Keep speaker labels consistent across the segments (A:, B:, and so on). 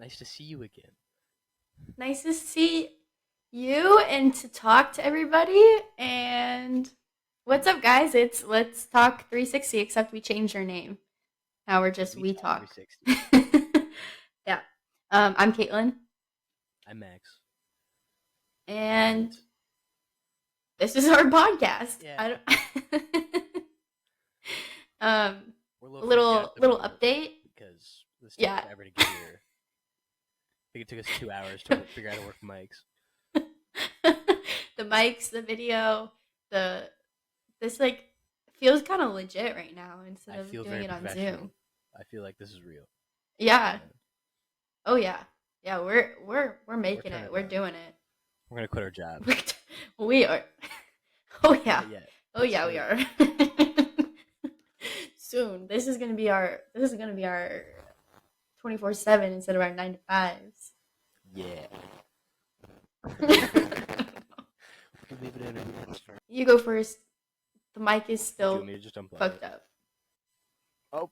A: Nice to see you again.
B: Nice to see you and to talk to everybody. And what's up, guys? It's Let's Talk 360, except we changed our name. Now we're just
A: We
B: We
A: Talk
B: Talk.
A: 360.
B: Yeah. I'm Caitlin,
A: I'm Max.
B: and
A: And
B: this is our podcast.
A: yeah,
B: I don't. um,
A: we're a little freaked out
B: little
A: at the
B: little
A: moment
B: update.
A: because this took
B: Yeah.
A: forever to get here. I think it took us 2 hours to figure out how to work mics.
B: The mics, the video, the this like feels kind of legit right now instead
A: I
B: of
A: feel
B: doing
A: very
B: it on
A: professional.
B: Zoom.
A: I feel like this is real.
B: Yeah.
A: Yeah.
B: Oh yeah. Yeah, we're
A: We're
B: making
A: turning
B: it.
A: it
B: We're
A: up.
B: doing it.
A: We're gonna quit our jobs.
B: We are. Oh yeah.
A: Not yet,
B: Oh
A: but
B: yeah, we
A: soon.
B: are. Soon. This is gonna be our 24/7 instead of our 9 to 5s.
A: Yeah. We can leave it in or
B: You go first. The mic is
A: do you
B: still
A: want me to just unplug
B: fucked
A: it?
B: up.
A: Oh,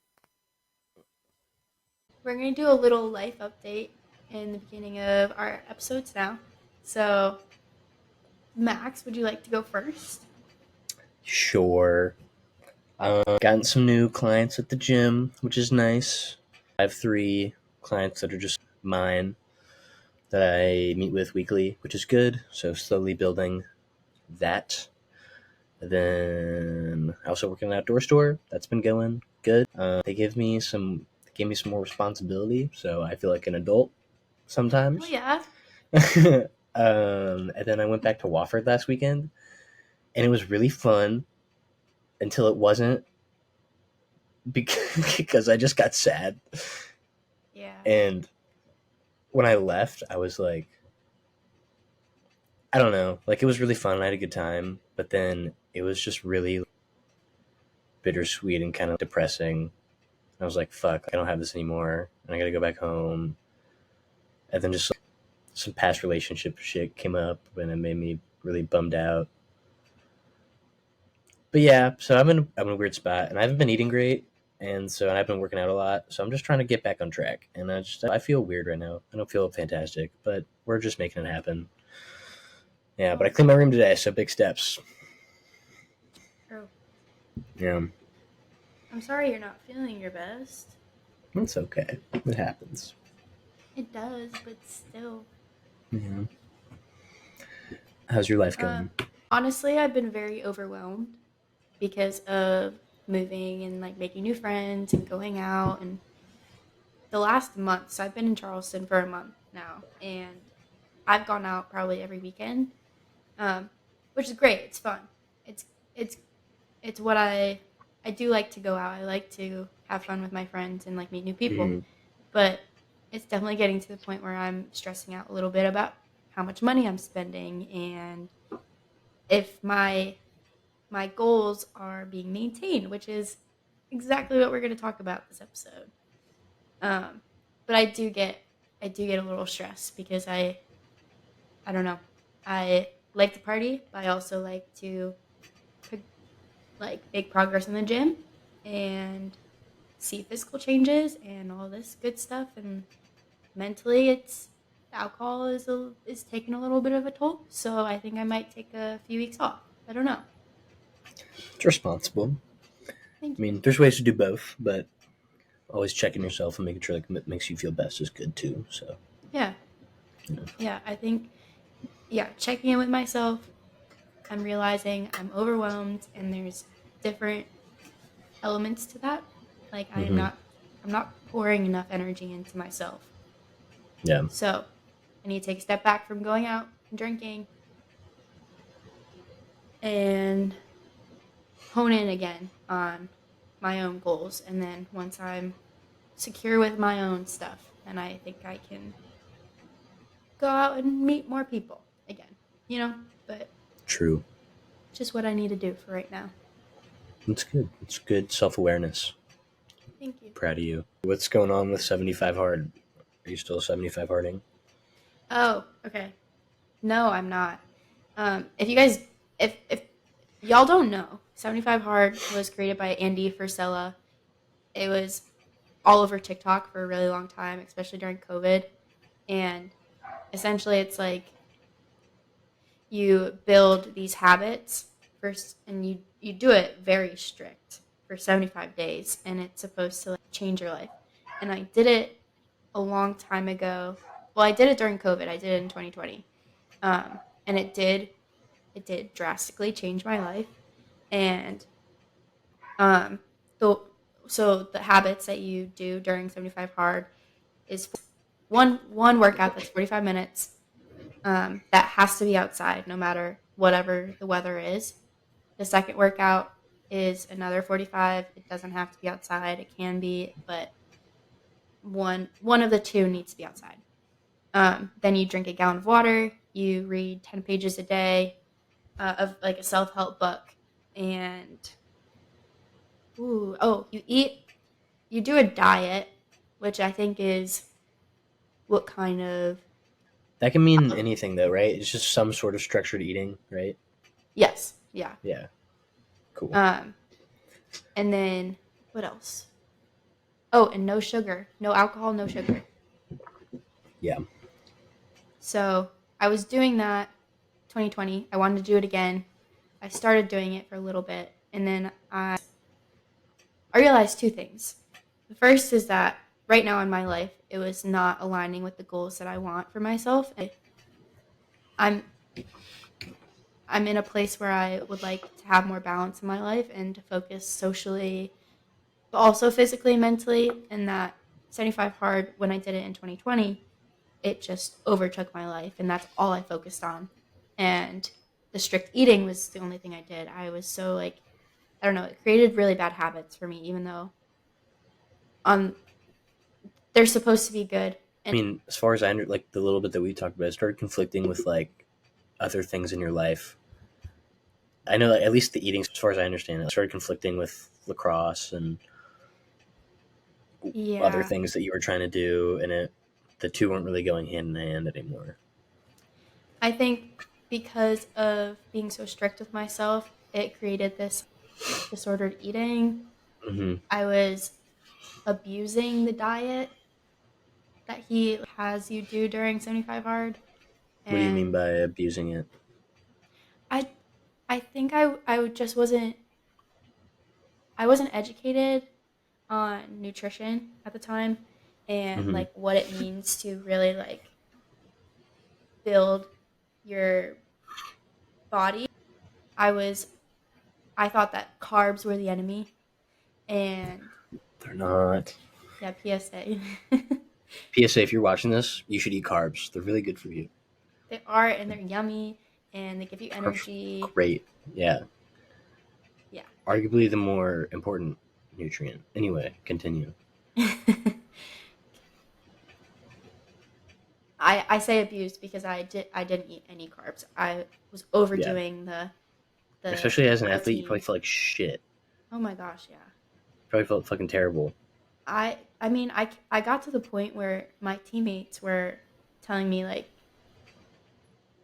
B: We're gonna do a little life update in the beginning of our episodes now. So, Max, would you like to go first?
C: Sure. Gotten some new clients at the gym, which is nice. I have 3 clients that are just mine that I meet with weekly, which is good. So slowly building that. And then I also work in an outdoor store. That's been going good. They gave me some more responsibility, so I feel like an adult
B: Oh
C: sometimes.
B: yeah.
C: And then I went back to Wofford last weekend, and it was really fun until it wasn't because I just got sad.
B: Yeah.
C: And when I left, I was like, I don't know, like it was really fun. I had a good time, but then it was just really bittersweet and kind of depressing. I was like, fuck, I don't have this anymore, and I got to go back home. And then just like, some past relationship shit came up, and it made me really bummed out. But yeah, so I'm in a weird spot, and I haven't been eating great, and I've been working out a lot. So I'm just trying to get back on track, and I feel weird right now. I don't feel fantastic, but we're just making it happen. Yeah, but I
B: Well,
C: cleaned my room today, so big steps.
B: oh,
C: Yeah,
B: I'm sorry you're not feeling your best.
C: it's okay. It happens.
B: It does, but still.
C: Yeah. How's your life
B: Um,
C: going?
B: Honestly, I've been very overwhelmed because of moving and like making new friends and going out and the last month. So I've been in Charleston for a month now, and I've gone out probably every weekend, um, which is great. It's fun. It's it's it's what I do like to go out. I like to have fun with my friends and like meet new people.
C: Mm-hmm.
B: But it's definitely getting to the point where I'm stressing out a little bit about how much money I'm spending and if my goals are being maintained, which is exactly what we're going to talk about this episode. Um, but I do get a little stressed because I don't know. I like to party, but I also like to like make progress in the gym and see physical changes and all this good stuff. And mentally, it's alcohol is taking a little bit of a toll. So I think I might take a few weeks off. I don't know.
C: It's responsible.
B: Thank
C: I
B: you.
C: mean, there's ways to do both, but always checking yourself and making sure like it makes you feel best is good too. So,
B: Yeah,
C: yeah.
B: yeah. I think checking in with myself. I'm realizing I'm overwhelmed, and there's different elements to that. Like
C: Mm-hmm.
B: I'm not pouring enough energy into myself.
C: Yeah.
B: So I need to take a step back from going out and drinking and hone in again on my own goals. And then once I'm secure with my own stuff, then I think I can go out and meet more people again. You know, but
C: True.
B: just what I need to do for right now.
C: It's good. It's good self awareness.
B: Thank you.
C: Proud of you. What's going on with 75 hard? Are you still 75 harding?
B: Oh, okay. No, I'm not. If you guys, if y'all don't know, 75 Hard was created by Andy Frisella. It was all over TikTok for a really long time, especially during COVID. And essentially, it's like you build these habits first, and you do it very strict for 75 days, and it's supposed to like change your life. And I did it a long time ago. Well, I did it during COVID. I did it in 2020. And it did drastically change my life. And um the so the habits that you do during 75 hard is one workout that's 45 minutes, that has to be outside no matter whatever the weather is. The second workout is another 45. It doesn't have to be outside. It can be, but one of the two needs to be outside. Then you drink a gallon of water. You read 10 pages a day of like a self help book, and you do a diet, which I think is what kind of
C: That can mean anything, though, right? It's just some sort of structured eating, right?
B: yes, yeah.
C: Yeah. Cool.
B: And then what else? Oh, and no sugar, no alcohol, no sugar.
C: Yeah.
B: So I was doing that 2020. I wanted to do it again. I started doing it for a little bit, and then I realized two things. The first is that right now in my life, it was not aligning with the goals that I want for myself. I'm I'm in a place where I would like to have more balance in my life and to focus socially, but also physically and mentally. And that 75 hard, when I did it in 2020, it just overtook my life, and that's all I focused on. And the strict eating was the only thing I did. I was so like, I don't know, it created really bad habits for me, even though on they're supposed to be good.
C: I
B: And
C: mean, as far as like the little bit that we talked about, it started conflicting with like other things in your life. I know, like, at least the eating, as far as I understand it, started conflicting with lacrosse and other
B: yeah,
C: things that you were trying to do, and the two weren't really going hand in hand anymore.
B: I think because of being so strict with myself, it created this disordered eating.
C: Mm-hmm.
B: I was abusing the diet that he has you do during 75 hard.
C: What do you mean
B: And
C: by abusing it?
B: I I think I wasn't educated on nutrition at the time, and
C: Mm-hmm.
B: like what it means to really like build your body. I was I thought that carbs were the enemy, and
C: They're not.
B: yeah, PSA.
C: PSA, if you're watching this, you should eat carbs. They're really good for you.
B: They are, and they're yummy, and they give you energy.
C: Great. Yeah.
B: Yeah.
C: Arguably the more important nutrient. Anyway, continue.
B: I say abused because I didn't eat any carbs. I was
C: Yeah.
B: overdoing the
C: Especially as an athlete, you
B: protein.
C: probably feel like shit.
B: Oh my gosh, yeah.
C: Probably felt fucking terrible.
B: I mean, I got to the point where my teammates were telling me like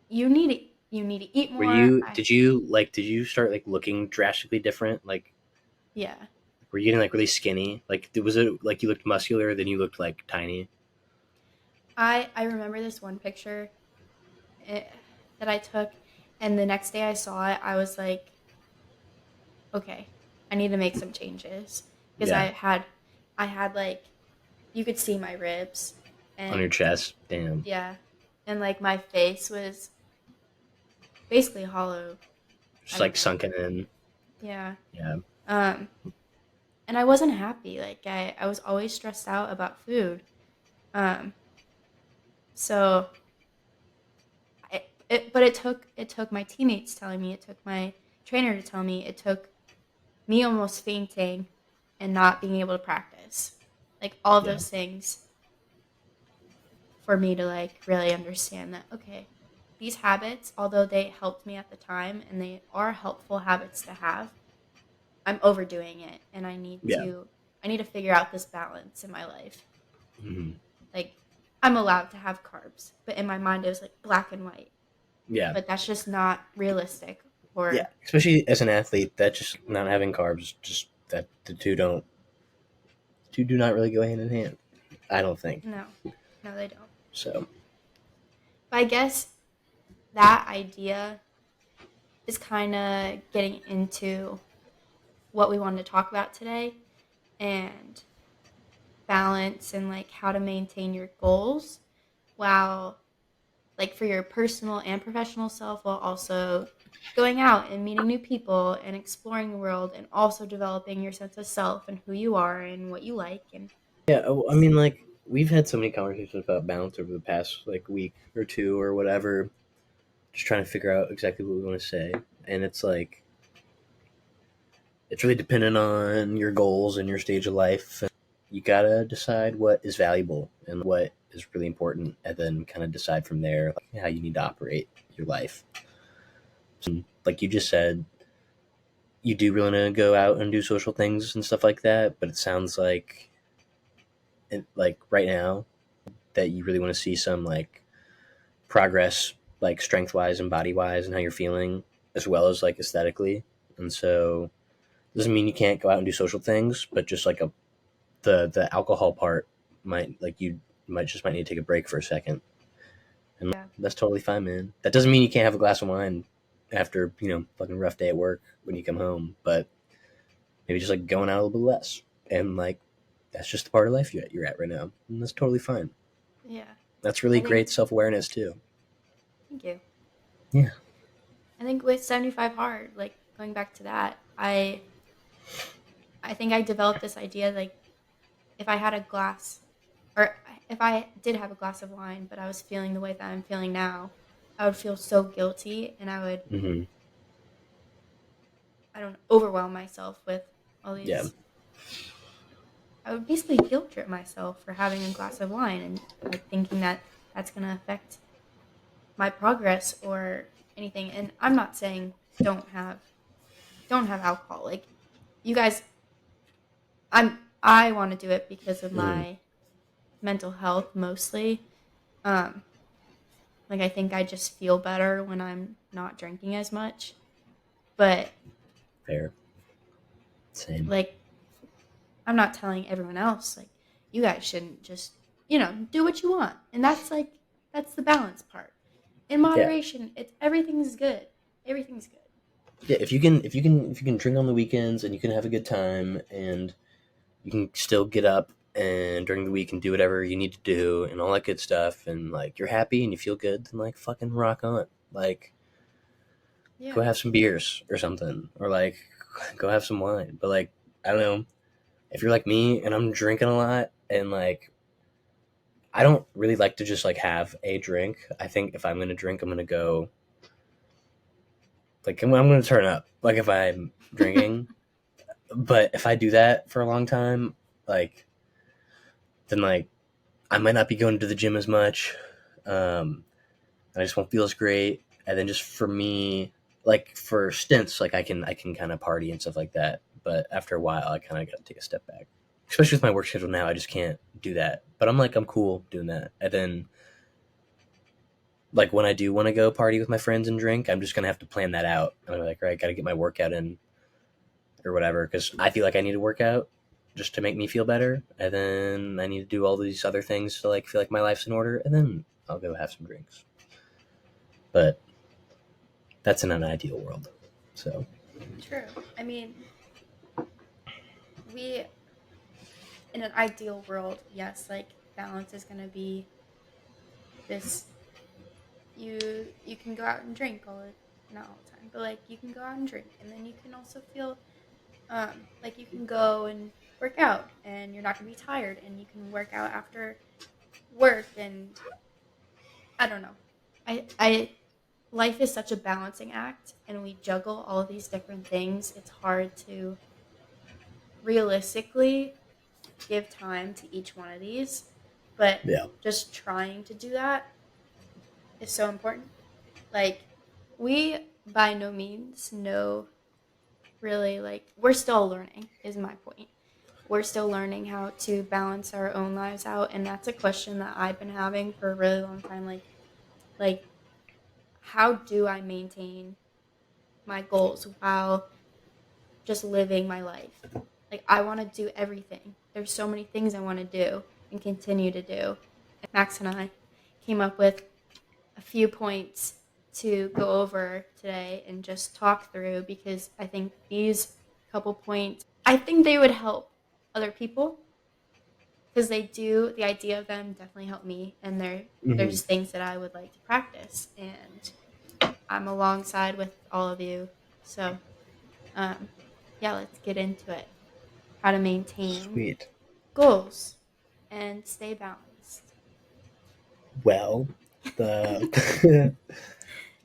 B: you need to eat
C: Were
B: more.
C: you? Did you start like looking drastically different? Like,
B: Yeah.
C: were you getting like really skinny? Like, was it like you looked muscular, then you looked like tiny?
B: I remember this one picture, eh, that I took, and the next day I saw it, I was like, okay, I need to make some changes because
C: Yeah.
B: I had like you could see my ribs,
C: On your
B: and
C: chest. Damn.
B: yeah, and like my face was basically hollow. I
C: Just
B: don't
C: like
B: know.
C: sunken in.
B: Yeah.
C: Yeah.
B: Um, and I wasn't happy. Like I was always stressed out about food. Um, so but it took my teammates telling me, it took my trainer to tell me, it took me almost fainting and not being able to practice, like all of
C: Yeah.
B: those things, for me to like really understand that, okay, these habits, although they helped me at the time and they are helpful habits to have, I'm overdoing it, and
C: Yeah.
B: I need to figure out this balance in my life.
C: Mm-hmm.
B: Like, I'm allowed to have carbs, but in my mind it was like black and white,
C: Yeah.
B: but that's just not realistic.
C: Yeah.
B: Or
C: Especially as an athlete, that just not having carbs, just that the two do not really go hand in hand. I don't think.
B: no, no, they don't.
C: So
B: But I guess that idea is kind of getting into what we wanted to talk about today, and balance and like how to maintain your goals while like for your personal and professional self, while also going out and meeting new people and exploring the world and also developing your sense of self and who you are and what you like. And
C: yeah, I mean, like we've had so many conversations about balance over the past like week or two or whatever, just trying to figure out exactly what we want to say, and it's like it's really dependent on your goals and your stage of life. And you gotta decide what is valuable and what is really important, and then kind of decide from there like, how you need to operate your life. So, like you just said, you do really want to go out and do social things and stuff like that, but it sounds like right now that you really want to see some like progress, like strength wise and body wise, and how you're feeling, as well as like aesthetically. And so doesn't mean you can't go out and do social things, but just like the alcohol part might like you might need to take a break for a second, and
B: yeah,
C: that's totally fine, man. That doesn't mean you can't have a glass of wine after fucking rough day at work when you come home, but maybe just like going out a little bit less, and like that's just the part of life you're at right now, and that's totally fine.
B: yeah,
C: That's really
B: I think,
C: great self-awareness too.
B: thank you.
C: Yeah.
B: I think with 75 hard, like going back to that, I think I developed this idea like if I had a glass, or if I did have a glass of wine, but I was feeling the way that I'm feeling now, I would feel so guilty, and
C: Mm-hmm.
B: I don't overwhelm myself with all
C: Yeah.
B: these. I would basically guilt trip myself for having a glass of wine and like thinking that that's going to affect my progress or anything. And I'm not saying don't have don't have alcohol. Like you guys, I want to do it because of
C: Mm-hmm.
B: my mental health mostly. Um, like I think I just feel better when I'm not drinking as much. But
C: Fair. Same.
B: like I'm not telling everyone else like you guys shouldn't just, do what you want. And that's the balance part. In
C: Yeah.
B: moderation, it's everything's good. Everything's good.
C: Yeah. If you can drink on the weekends and you can have a good time and you can still get up and during the week and do whatever you need to do and all that good stuff and like you're happy and you feel good, then like fucking rock on. Like go
B: Yeah.
C: have some beers or something, or like go have some wine. But like I don't know, if you're like me and I'm drinking a lot and like I don't really like to just like have a drink. I think if I'm gonna drink, I'm gonna go like I'm gonna turn up. Like if I'm drinking, but if I do that for a long time, like then like I might not be going to the gym as much. And I just won't feel as great. And then just for me, like for stints, like I can kind of party and stuff like that. But after a while, I kind of got to take a step back. Especially with my work schedule now, I just can't do that. But I'm cool doing that. And then like when I do want to go party with my friends and drink, I'm just gonna have to plan that out. And I'm like, all right, got to get my workout in or whatever because I feel like I need to work out just to make me feel better. And then I need to do all these other things to like feel like my life's in order. And then I'll go have some drinks. But that's in an ideal world. So
B: True. I mean, we in an ideal world, yes, like balance is gonna be this. You can go out and drink not all the time, but like you can go out and drink, and then you can also feel like you can go and work out, and you're not gonna be tired, and you can work out after work, and I don't know. I life is such a balancing act, and we juggle all of these different things. It's hard to realistically give time to each one of these, but
C: yeah,
B: just trying to do that is so important. Like, we by no means know really, like, we're still learning, is my point. We're still learning how to balance our own lives out, and that's a question that I've been having for a really long time. Like, how do I maintain my goals while just living my life? Like, I want to do everything. There's so many things I want to do and continue to do. Max and I, came up with a few points to go over today and just talk through, because I think these couple points, I think they would help other people, because they do, the idea of them definitely helped me, and
C: Mm-hmm.
B: there's things that I would like to practice, and I'm alongside with all of you. So, um, yeah, let's get into it. How to maintain
C: Sweet.
B: goals and stay balanced.
C: Well, the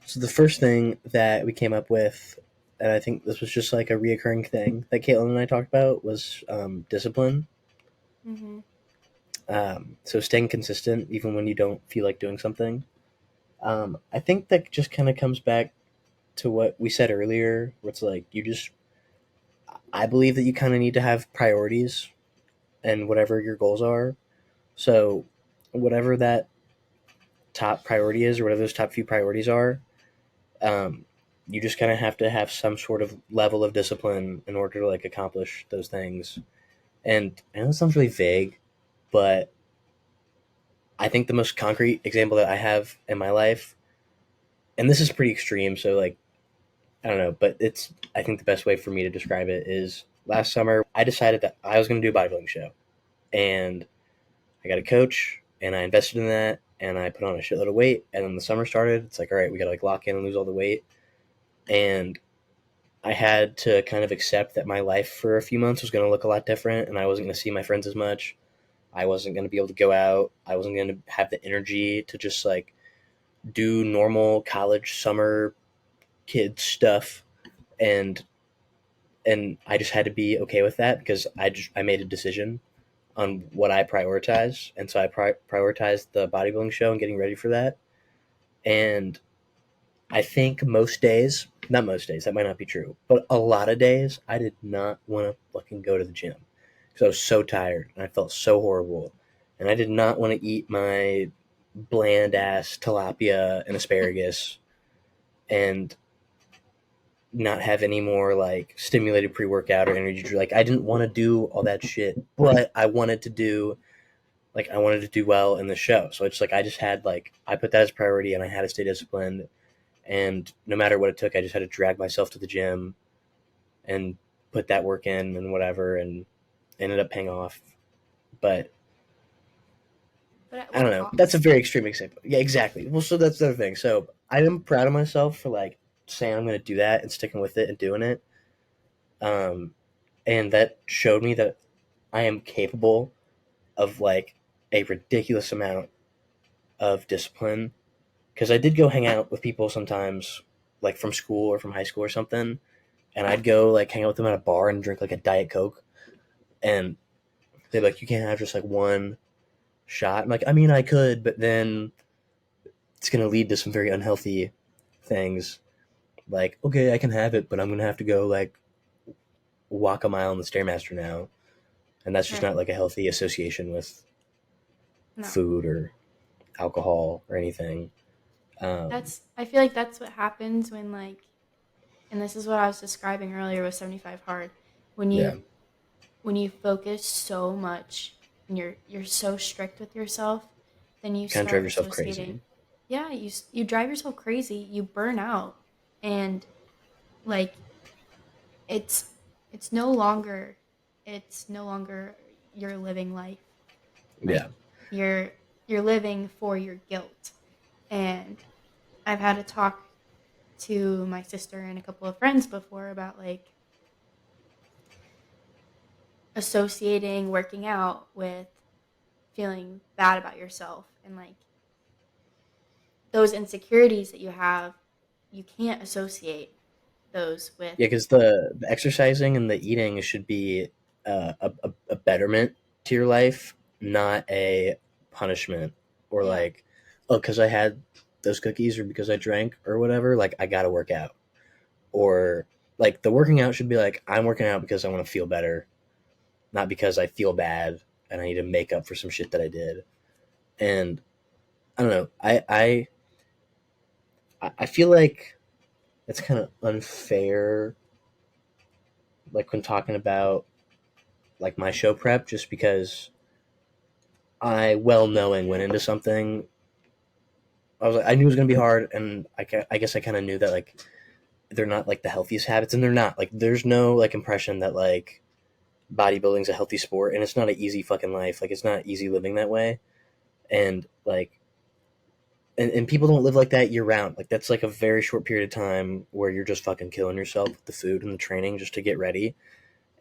C: so the first thing that we came up with, and I think this was just like a reoccurring thing that Caitlin and I talked about, was discipline.
B: Mm-hmm.
C: So staying consistent even when you don't feel like doing something. I think that just kind of comes back to what we said earlier, where it's like you just. I believe that you kind of need to have priorities and whatever your goals are. So whatever that top priority is, or whatever those top few priorities are, um, you just kind of have to have some sort of level of discipline in order to like accomplish those things. And I know it sounds really vague, but I think the most concrete example that I have in my life, and this is pretty extreme, so like I don't know, but it's I think the best way for me to describe it is last summer I decided that I was going to do a bodybuilding show, and I got a coach, and I invested in that, and I put on a shitload of weight, and then the summer started. It's like, all right, we got to like lock in and lose all the weight, and I had to kind of accept that my life for a few months was going to look a lot different, and I wasn't going to see my friends as much. I wasn't going to be able to go out. I wasn't going to have the energy to just like do normal college summer kid stuff, and I just had to be okay with that because I made a decision on what I prioritize, and so I prioritized the bodybuilding show and getting ready for that. And I think most days, not most days, that might not be true, but a lot of days, I did not want to fucking go to the gym because I was so tired and I felt so horrible, and I did not want to eat my bland ass tilapia and asparagus and not have any more like stimulated pre workout or energy drink. Like I didn't want to do all that shit, but I wanted to do like I wanted to do well in the show. So it's like I just had like I put that as a priority and I had to stay disciplined. And no matter what it took, I just had to drag myself to the gym and put that work in and whatever, and ended up paying off. But
B: But at
C: I don't
B: what
C: know. That's a
B: cost?
C: very extreme example. Yeah, exactly. Well, so that's the other thing. So I am proud of myself for like saying I'm going to do that and sticking with it and doing it. Um, and that showed me that I am capable of like a ridiculous amount of discipline, because I did go hang out with people sometimes, like from school or from high school or something, and I'd go like hang out with them at a bar and drink like a Diet Coke, and they'd be like, "You can't have just like one shot." I'm like, I mean, I could, but then it's gonna lead to some very unhealthy things. Like, okay, I can have it, but I'm gonna have to go like walk a mile on the stairmaster now, and that's just not
B: Right.
C: like a healthy association with
B: No.
C: food or alcohol or anything.
B: I feel like that's what happens when, like, and this is what I was describing earlier with 75 hard. When
C: Yeah,
B: you focus so much and you're so strict with yourself, then you
C: kind of drive
B: start
C: yourself
B: associating.
C: crazy.
B: Yeah, you drive yourself crazy, you burn out, and like it's it's no longer it's no longer you're living life. Like
C: Yeah,
B: you're you're living for your guilt. And I've had to talk to my sister and a couple of friends before about like associating working out with feeling bad about yourself, and like those insecurities that you have, you can't associate those with.
C: yeah, because the exercising and the eating should be a betterment to your life, not a punishment or
B: Yeah.
C: like, oh, because I had those cookies or because I drank or whatever, like I gotta work out. Or like the working out should be like, I'm working out because I want to feel better, not because I feel bad and I need to make up for some shit that I did. And I don't know, I feel like it's kind of unfair, like when talking about like my show prep, just because I, well knowing, went into something I knew it was gonna be hard, and I guess I kind of knew that like they're not like the healthiest habits, and they're not like there's no like impression that like bodybuilding's a healthy sport, and it's not an easy fucking life. Like it's not easy living that way, and like and people don't live like that year round. Like that's like a very short period of time where you're just fucking killing yourself with the food and the training just to get ready,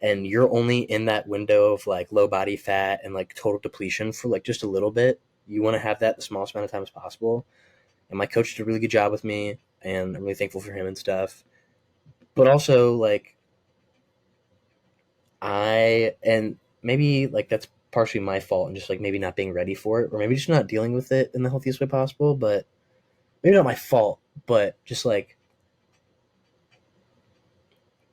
C: and you're only in that window of like low body fat and like total depletion for like just a little bit. You want to have that the smallest amount of time as possible. And my coach did a really good job with me, and I'm really thankful for him and stuff. But also, like, and maybe like that's partially my fault and just like maybe not being ready for it, or maybe just not dealing with it in the healthiest way possible. But maybe not my fault, but just like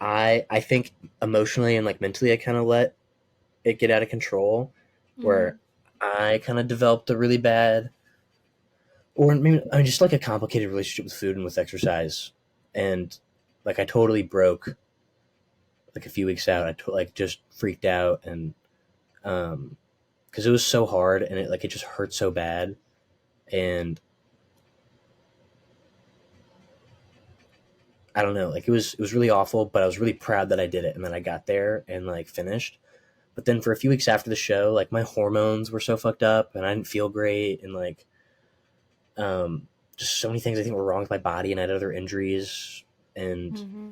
C: I think emotionally and like mentally, I kind of let it get out of control,
B: Mm-hmm.
C: where I kind of developed a really bad, or maybe I mean, just like a complicated relationship with food and with exercise, and like I totally broke like a few weeks out. Like just freaked out, and because it was so hard and it just hurt so bad, and I don't know, like it was really awful, but I was really proud that I did it, and then I got there and like finished. But then for a few weeks after the show, like my hormones were so fucked up, and I didn't feel great, and like just so many things I think were wrong with my body, and I had other injuries, and
B: Mm-hmm.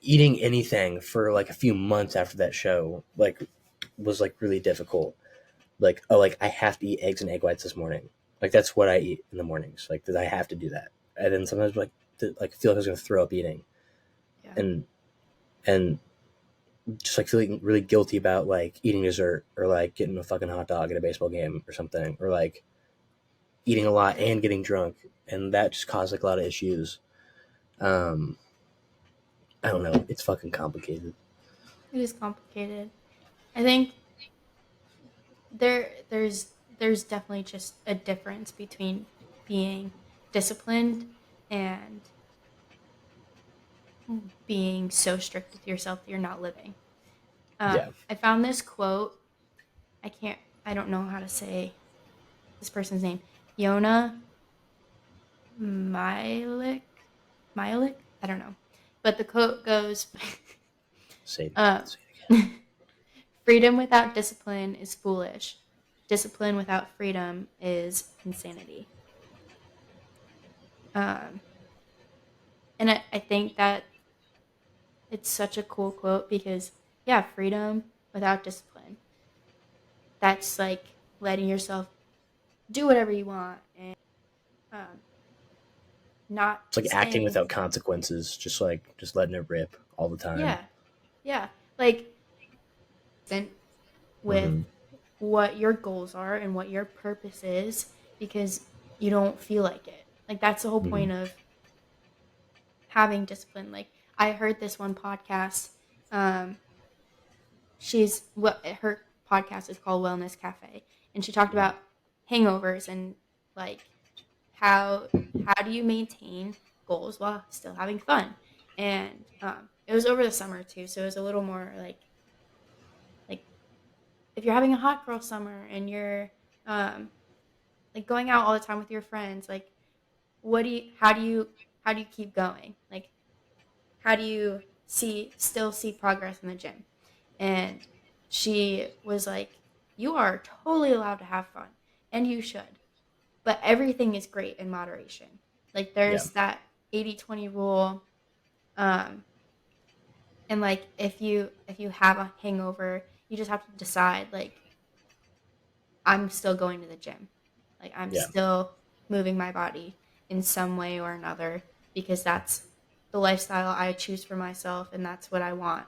C: eating anything for like a few months after that show like was like really difficult. Like, oh, like I have to eat eggs and egg whites this morning. Like that's what I eat in the mornings. Like that I have to do that. And then sometimes like feel like I was gonna throw up eating,
B: Yeah.
C: and just like feeling really guilty about like eating dessert or like getting a fucking hot dog at a baseball game or something, or like eating a lot and getting drunk, and that just caused like a lot of issues. Um, I don't know. It's fucking complicated.
B: It is complicated. I think there's definitely just a difference between being disciplined and being so strict with yourself that you're not living.
C: Yeah.
B: I found this quote. I don't know how to say this person's name. Yona Milik, Milik. I don't know, but the quote goes,
C: Say it
B: uh,
C: again. Say it again.
B: "Freedom without discipline is foolish. Discipline without freedom is insanity." Um, and I think that it's such a cool quote because, yeah, freedom without discipline. That's like letting yourself do whatever you want and um, not
C: It's like acting
B: staying.
C: without consequences, just letting it rip all the time.
B: Yeah, yeah. Like, with
C: Mm-hmm.
B: what your goals are and what your purpose is because you don't feel like it. Like, that's the whole
C: Mm-hmm.
B: point of having discipline. Like, I heard this one podcast. Um, she's what her podcast is called Wellness Cafe, and she talked about hangovers and like how how do you maintain goals while still having fun. And it was over the summer too, so it was a little more like if you're having a hot girl summer and you're um, like going out all the time with your friends, like what do you how do you keep going, like how do you still see progress in the gym. And she was like, you are totally allowed to have fun and you should, but everything is great in moderation. Like
C: Yeah.
B: there's that 80-20 rule. um and like if you have a hangover, you just have to decide like I'm still going to the gym. Like I'm
C: Yeah.
B: still moving my body in some way or another because that's the lifestyle I choose for myself and that's what I want.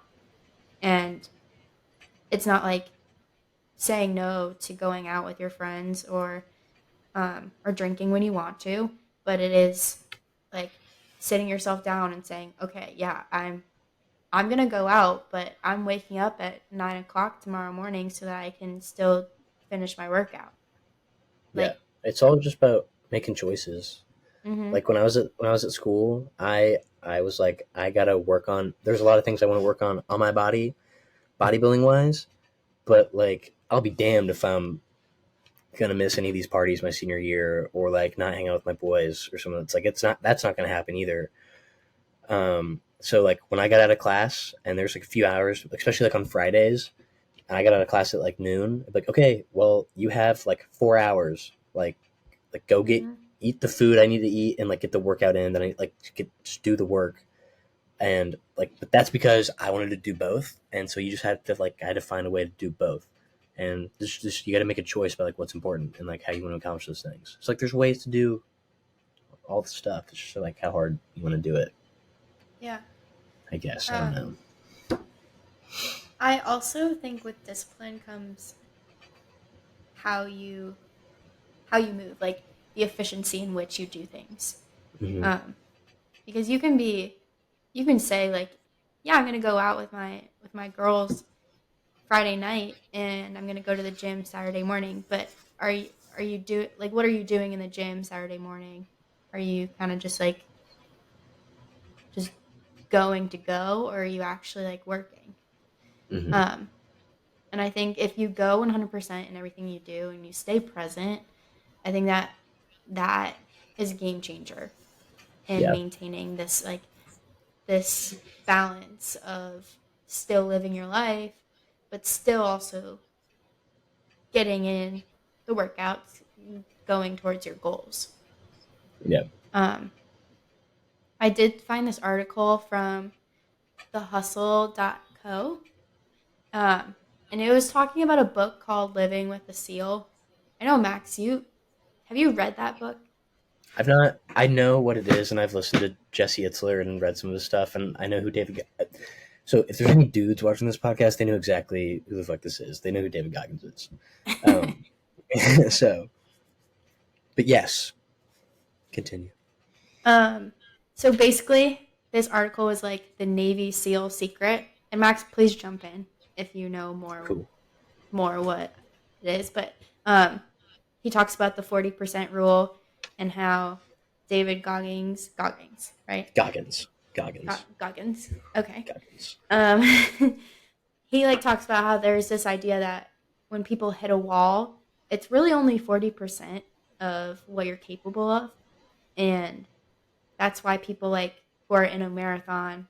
B: And it's not like saying no to going out with your friends or drinking when you want to, but it is like sitting yourself down and saying, okay, yeah, I'm gonna go out, but I'm waking up at 9 o'clock tomorrow morning so that I can still finish my workout.
C: Yeah.
B: Like,
C: It's all just about making choices.
B: mm-hmm,
C: Like when I was at school, I was like I gotta work on. There's a lot of things I want to work on my body, bodybuilding wise. But like I'll be damned if I'm gonna miss any of these parties my senior year, or like not hang out with my boys or something. It's like that's not gonna happen either. So like when I got out of class and there's like a few hours, especially like on Fridays, and I got out of class at like noon, I'd be like, okay, well you have like 4 hours, like go get
B: Mm-hmm.
C: eat the food I need to eat and like get the workout in, then I like just do the work. And like, but that's because I wanted to do both, and so you just had to like I had to find a way to do both, and just you got to make a choice about like what's important and like how you want to accomplish those things. It's like there's ways to do all the stuff. It's just like how hard you want to do it.
B: Yeah.
C: I guess I don't know.
B: I also think with discipline comes how you move, like the efficiency in which you do things.
C: Mm-hmm.
B: Because you can say like, yeah, I'm gonna go out with my girls Friday night, and I'm gonna go to the gym Saturday morning. But what are you doing in the gym Saturday morning? Are you kind of just like just going to go, or are you actually like working?
C: Mm-hmm.
B: Um, and I think if you go 100% in everything you do and you stay present, I think that is a game changer in
C: Yeah.
B: maintaining this balance of still living your life, but still also getting in the workouts, going towards your goals.
C: Yeah.
B: Um, I did find this article from thehustle.co, and it was talking about a book called Living with a Seal. I know, Max, have you read that book?
C: I've not. I know what it is, and I've listened to Jesse Itzler and read some of his stuff, and I know who David. So if there's any dudes watching this podcast, they know exactly who the fuck this is. They know who David Goggins is. So, but yes, continue.
B: um, so basically, this article was like the Navy SEAL secret. And Max, please jump in if you know
C: Cool.
B: more what it is. But um, he talks about the 40% rule and how David Goggins, right?
C: Goggins.
B: Goggins. Okay.
C: Goggins.
B: Um, he like talks about how there's this idea that when people hit a wall, it's really only 40% of what you're capable of, and that's why people like who are in a marathon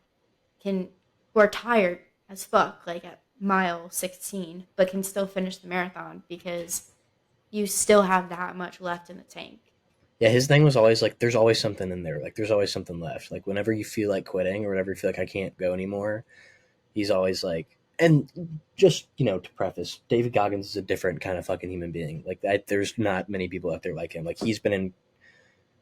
B: can who are tired as fuck like at mile 16 but can still finish the marathon because you still have that much left in the tank.
C: Yeah, his thing was always like, there's always something in there. Like, there's always something left. Like, whenever you feel like quitting or whenever you feel like I can't go anymore, he's always like, and just, to preface, David Goggins is a different kind of fucking human being. Like, there's not many people out there like him. Like, he's been in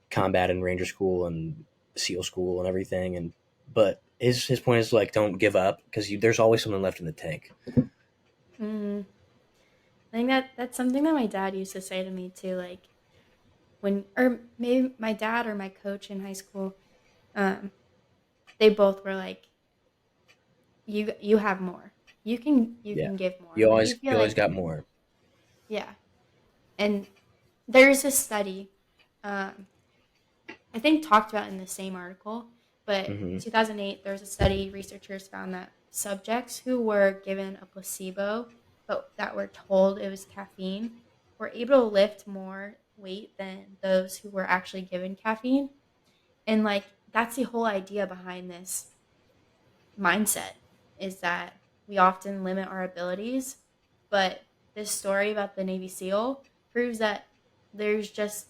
C: combat and Ranger School and SEAL School and everything. But his point is like, don't give up because there's always something left in the tank.
B: Mm. I think that's something that my dad used to say to me too, like or maybe my dad or my coach in high school, um, they both were like, you have more. You
C: Yeah,
B: can give more.
C: you
B: And when you
C: always
B: feel
C: you always
B: like,
C: got more.
B: yeah. And there's a study, um, I think talked about in the same article, but
C: Mm-hmm.
B: 2008 there was a study, researchers found that subjects who were given a placebo but that were told it was caffeine were able to lift more weight than those who were actually given caffeine. And like that's the whole idea behind this mindset, is that we often limit our abilities, but this story about the Navy SEAL proves that there's just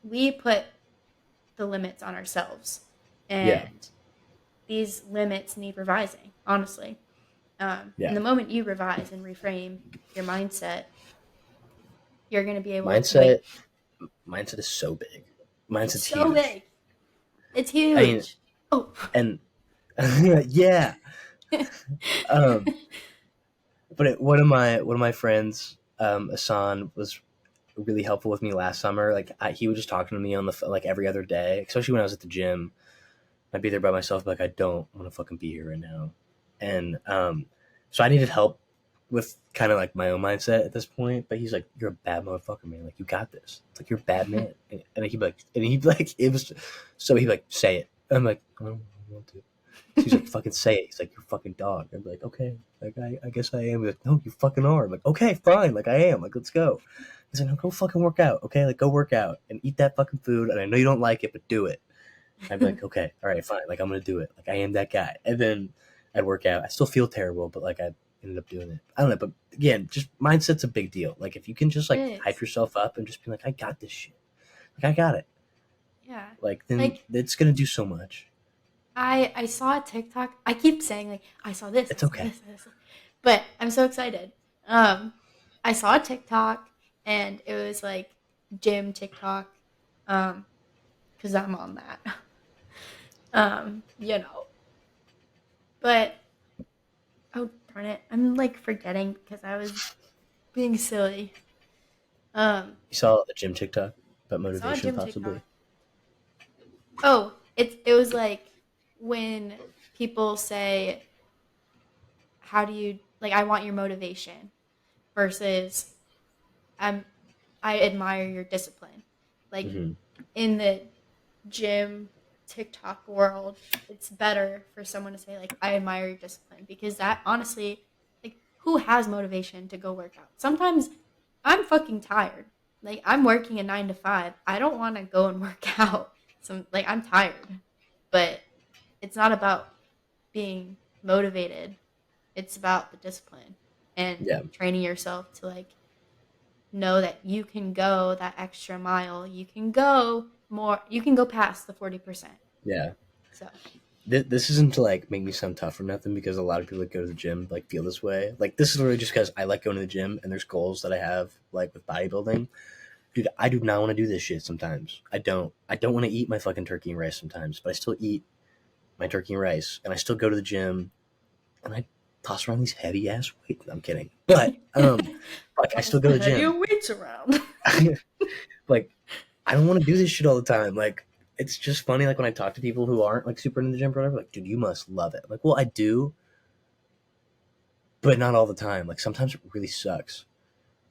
B: we put the limits on ourselves,
C: Yeah,
B: and these limits need revising, honestly. And
C: yeah.
B: the moment you revise and reframe your mindset, you're going to be able to
C: Mindset mindset is so big.
B: it's
C: Mindset's
B: so
C: huge.
B: big. It's
C: I mean,
B: huge. Oh.
C: and yeah. But one of my friends, Asan, was really helpful with me last summer. Like he would just talk to me on the like every other day, especially when I was at the gym. I'd be there by myself, like I don't want to fucking be here right now, and so I needed help with kind of like my own mindset at this point. But he's like, "You're a bad motherfucker, man. Like you got this. It's like you're a bad man." And he'd be like, it was so he'd be like, "Say it." And I'm like, "I don't want to." So he's like, "Fucking say it." He's like, "You're a fucking dog." I'm like, "Okay, like I guess I am." He's like, "No, you fucking are." I'm like, "Okay, fine. Like I am. Like let's go." He's like, no, go fucking work out, okay? Like, go work out and eat that fucking food. And I know you don't like it, but do it. I'd be like, okay, all right, fine. Like, I'm going to do it. Like, I am that guy. And then I'd work out. I still feel terrible, but like, I ended up doing it. I don't know. But again, just mindset's a big deal. Like, if you can just like
B: It is.
C: hype yourself up and just be like, I got this shit. Like, I got it.
B: Yeah.
C: Like, then
B: Like,
C: it's going to do so much.
B: I saw a TikTok. I keep saying like I saw this.
C: It's
B: I saw
C: okay.
B: this, I saw- But I'm so excited. I saw a TikTok and it was like gym TikTok, because I'm on that. You know. But oh darn it, I'm like forgetting because I was being silly.
C: You saw a gym TikTok about
B: I saw a
C: motivation,
B: gym
C: possibly?
B: TikTok. Oh, it was like when people say, "How do you like? I want your motivation," versus "I'm I admire your discipline." Like
C: Mm-hmm.
B: in the gym TikTok world, it's better for someone to say like, "I admire your discipline," because that honestly, like, who has motivation to go work out? Sometimes I'm fucking tired. Like I'm working a 9 to 5. I don't want to go and work out. Like I'm tired, but it's not about being motivated. It's about the discipline and
C: Yeah.
B: training yourself to like know that you can go that extra mile. You can go more. You can go past the 40%.
C: Yeah.
B: So
C: This isn't to like make me sound tough or nothing, because a lot of people that go to the gym like feel this way. Like, this is really just because I like going to the gym and there's goals that I have like with bodybuilding. Dude, I do not want to do this shit sometimes. I don't want to eat my fucking turkey and rice sometimes, but I still eat my turkey and rice, and I still go to the gym and I toss around these heavy ass weights. I'm kidding. But like, I still go to the
B: your
C: gym.
B: weights around.
C: Like, I don't want to do this shit all the time. Like, it's just funny, like when I talk to people who aren't like super into the gym or whatever, like, dude, you must love it. I'm like, well, I do, but not all the time. Like, sometimes it really sucks.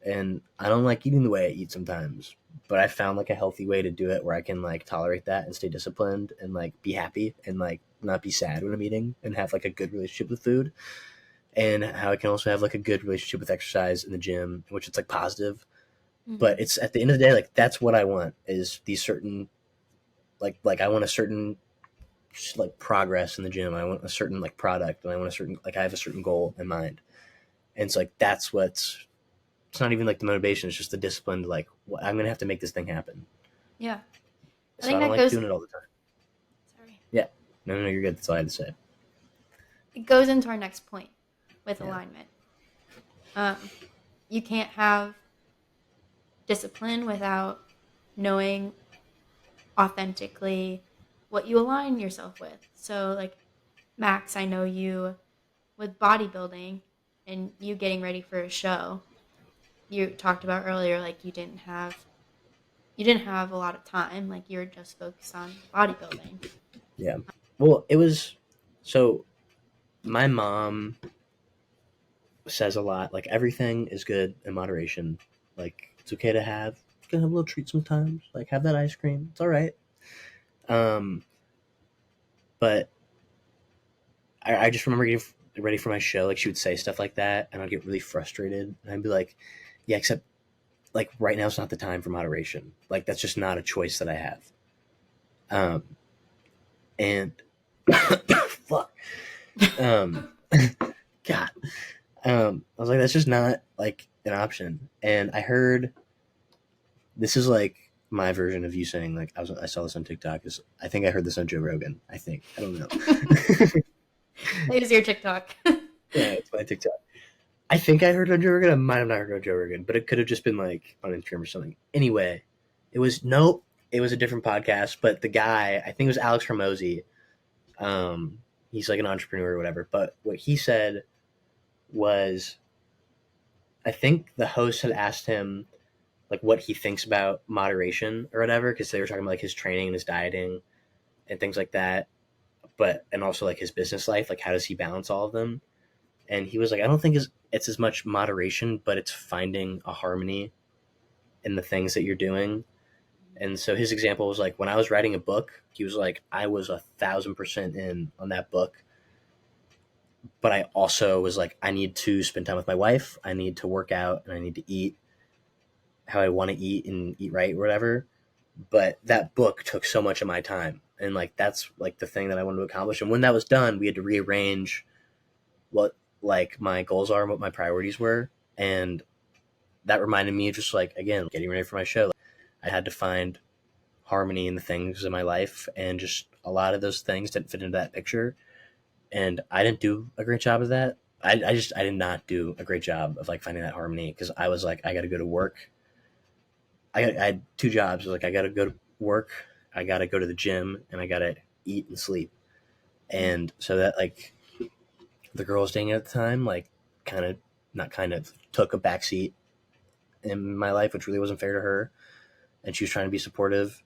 C: And I don't like eating the way I eat sometimes. But I found like a healthy way to do it where I can like tolerate that and stay disciplined and like be happy and like not be sad when I'm eating and have like a good relationship with food. And how I can also have like a good relationship with exercise in the gym, which it's like positive.
B: Mhm.
C: But it's at the end of the day, like, that's what I want, is these certain like I want a certain like progress in the gym. I want a certain like product, and I want a certain like I have a certain goal in mind. And it's like that's what's it's not even like the motivation, it's just the discipline to like, well, I'm gonna have to make this thing happen.
B: Yeah, I
C: So
B: think
C: I don't
B: that
C: like
B: goes.
C: doing it all the time.
B: Sorry,
C: Yeah. No, you're good. That's all I had to say.
B: it goes into our next point with
C: Yeah.
B: alignment. You can't have discipline without knowing authentically what you align yourself with. So, like, Max, I know you with bodybuilding and you getting ready for a show. You talked about earlier, like, you didn't have a lot of time, like you were just focused on bodybuilding.
C: Yeah. Well, it was so my mom says a lot, like, everything is good in moderation. Like, it's okay to have, you can have a little treat sometimes. Like, have that ice cream. It's all right. Um, but I just remember getting ready for my show. Like, she would say stuff like that, and I'd get really frustrated. And I'd be like, yeah, except like right now is not the time for moderation. Like, that's just not a choice that I have. Um, and fuck. Um, God. I was like, that's just not like an option. And I heard this is like my version of you saying like I saw this on TikTok. Is I think I heard this on Joe Rogan. I don't know.
B: That was your TikTok.
C: Yeah, it's my TikTok. I think I heard it on Joe Rogan. I might have not heard it on Joe Rogan, but it could have just been like on Instagram or something. Anyway, it was nope. It was a different podcast, but the guy, I think it was Alex Hormozy. Um, he's like an entrepreneur or whatever. But what he said was, I think the host had asked him like what he thinks about moderation or whatever, because they were talking about like his training and his dieting and things like that, but and also like his business life, like how does he balance all of them? And he was like, I don't think it's as much moderation, but it's finding a harmony in the things that you're doing. And so his example was like, when I was writing a book, he was like, I was 1,000% in on that book, but I also was like, I need to spend time with my wife, I need to work out, and I need to eat how I want to eat and eat right or whatever. But that book took so much of my time, and like that's like the thing that I wanted to accomplish. And when that was done, we had to rearrange what like my goals are and what my priorities were, and that reminded me of just like again getting ready for my show. Like, I had to find harmony in the things in my life, and just a lot of those things didn't fit into that picture, and I didn't do a great job of that. I did not do a great job of like finding that harmony because I was like I got to go to work. I had two jobs. Like I got to go to work, I got to go to the gym, and I got to eat and sleep. And so that like the girl I was dating at the time, like kind of not kind of took a backseat in my life, which really wasn't fair to her. And she was trying to be supportive.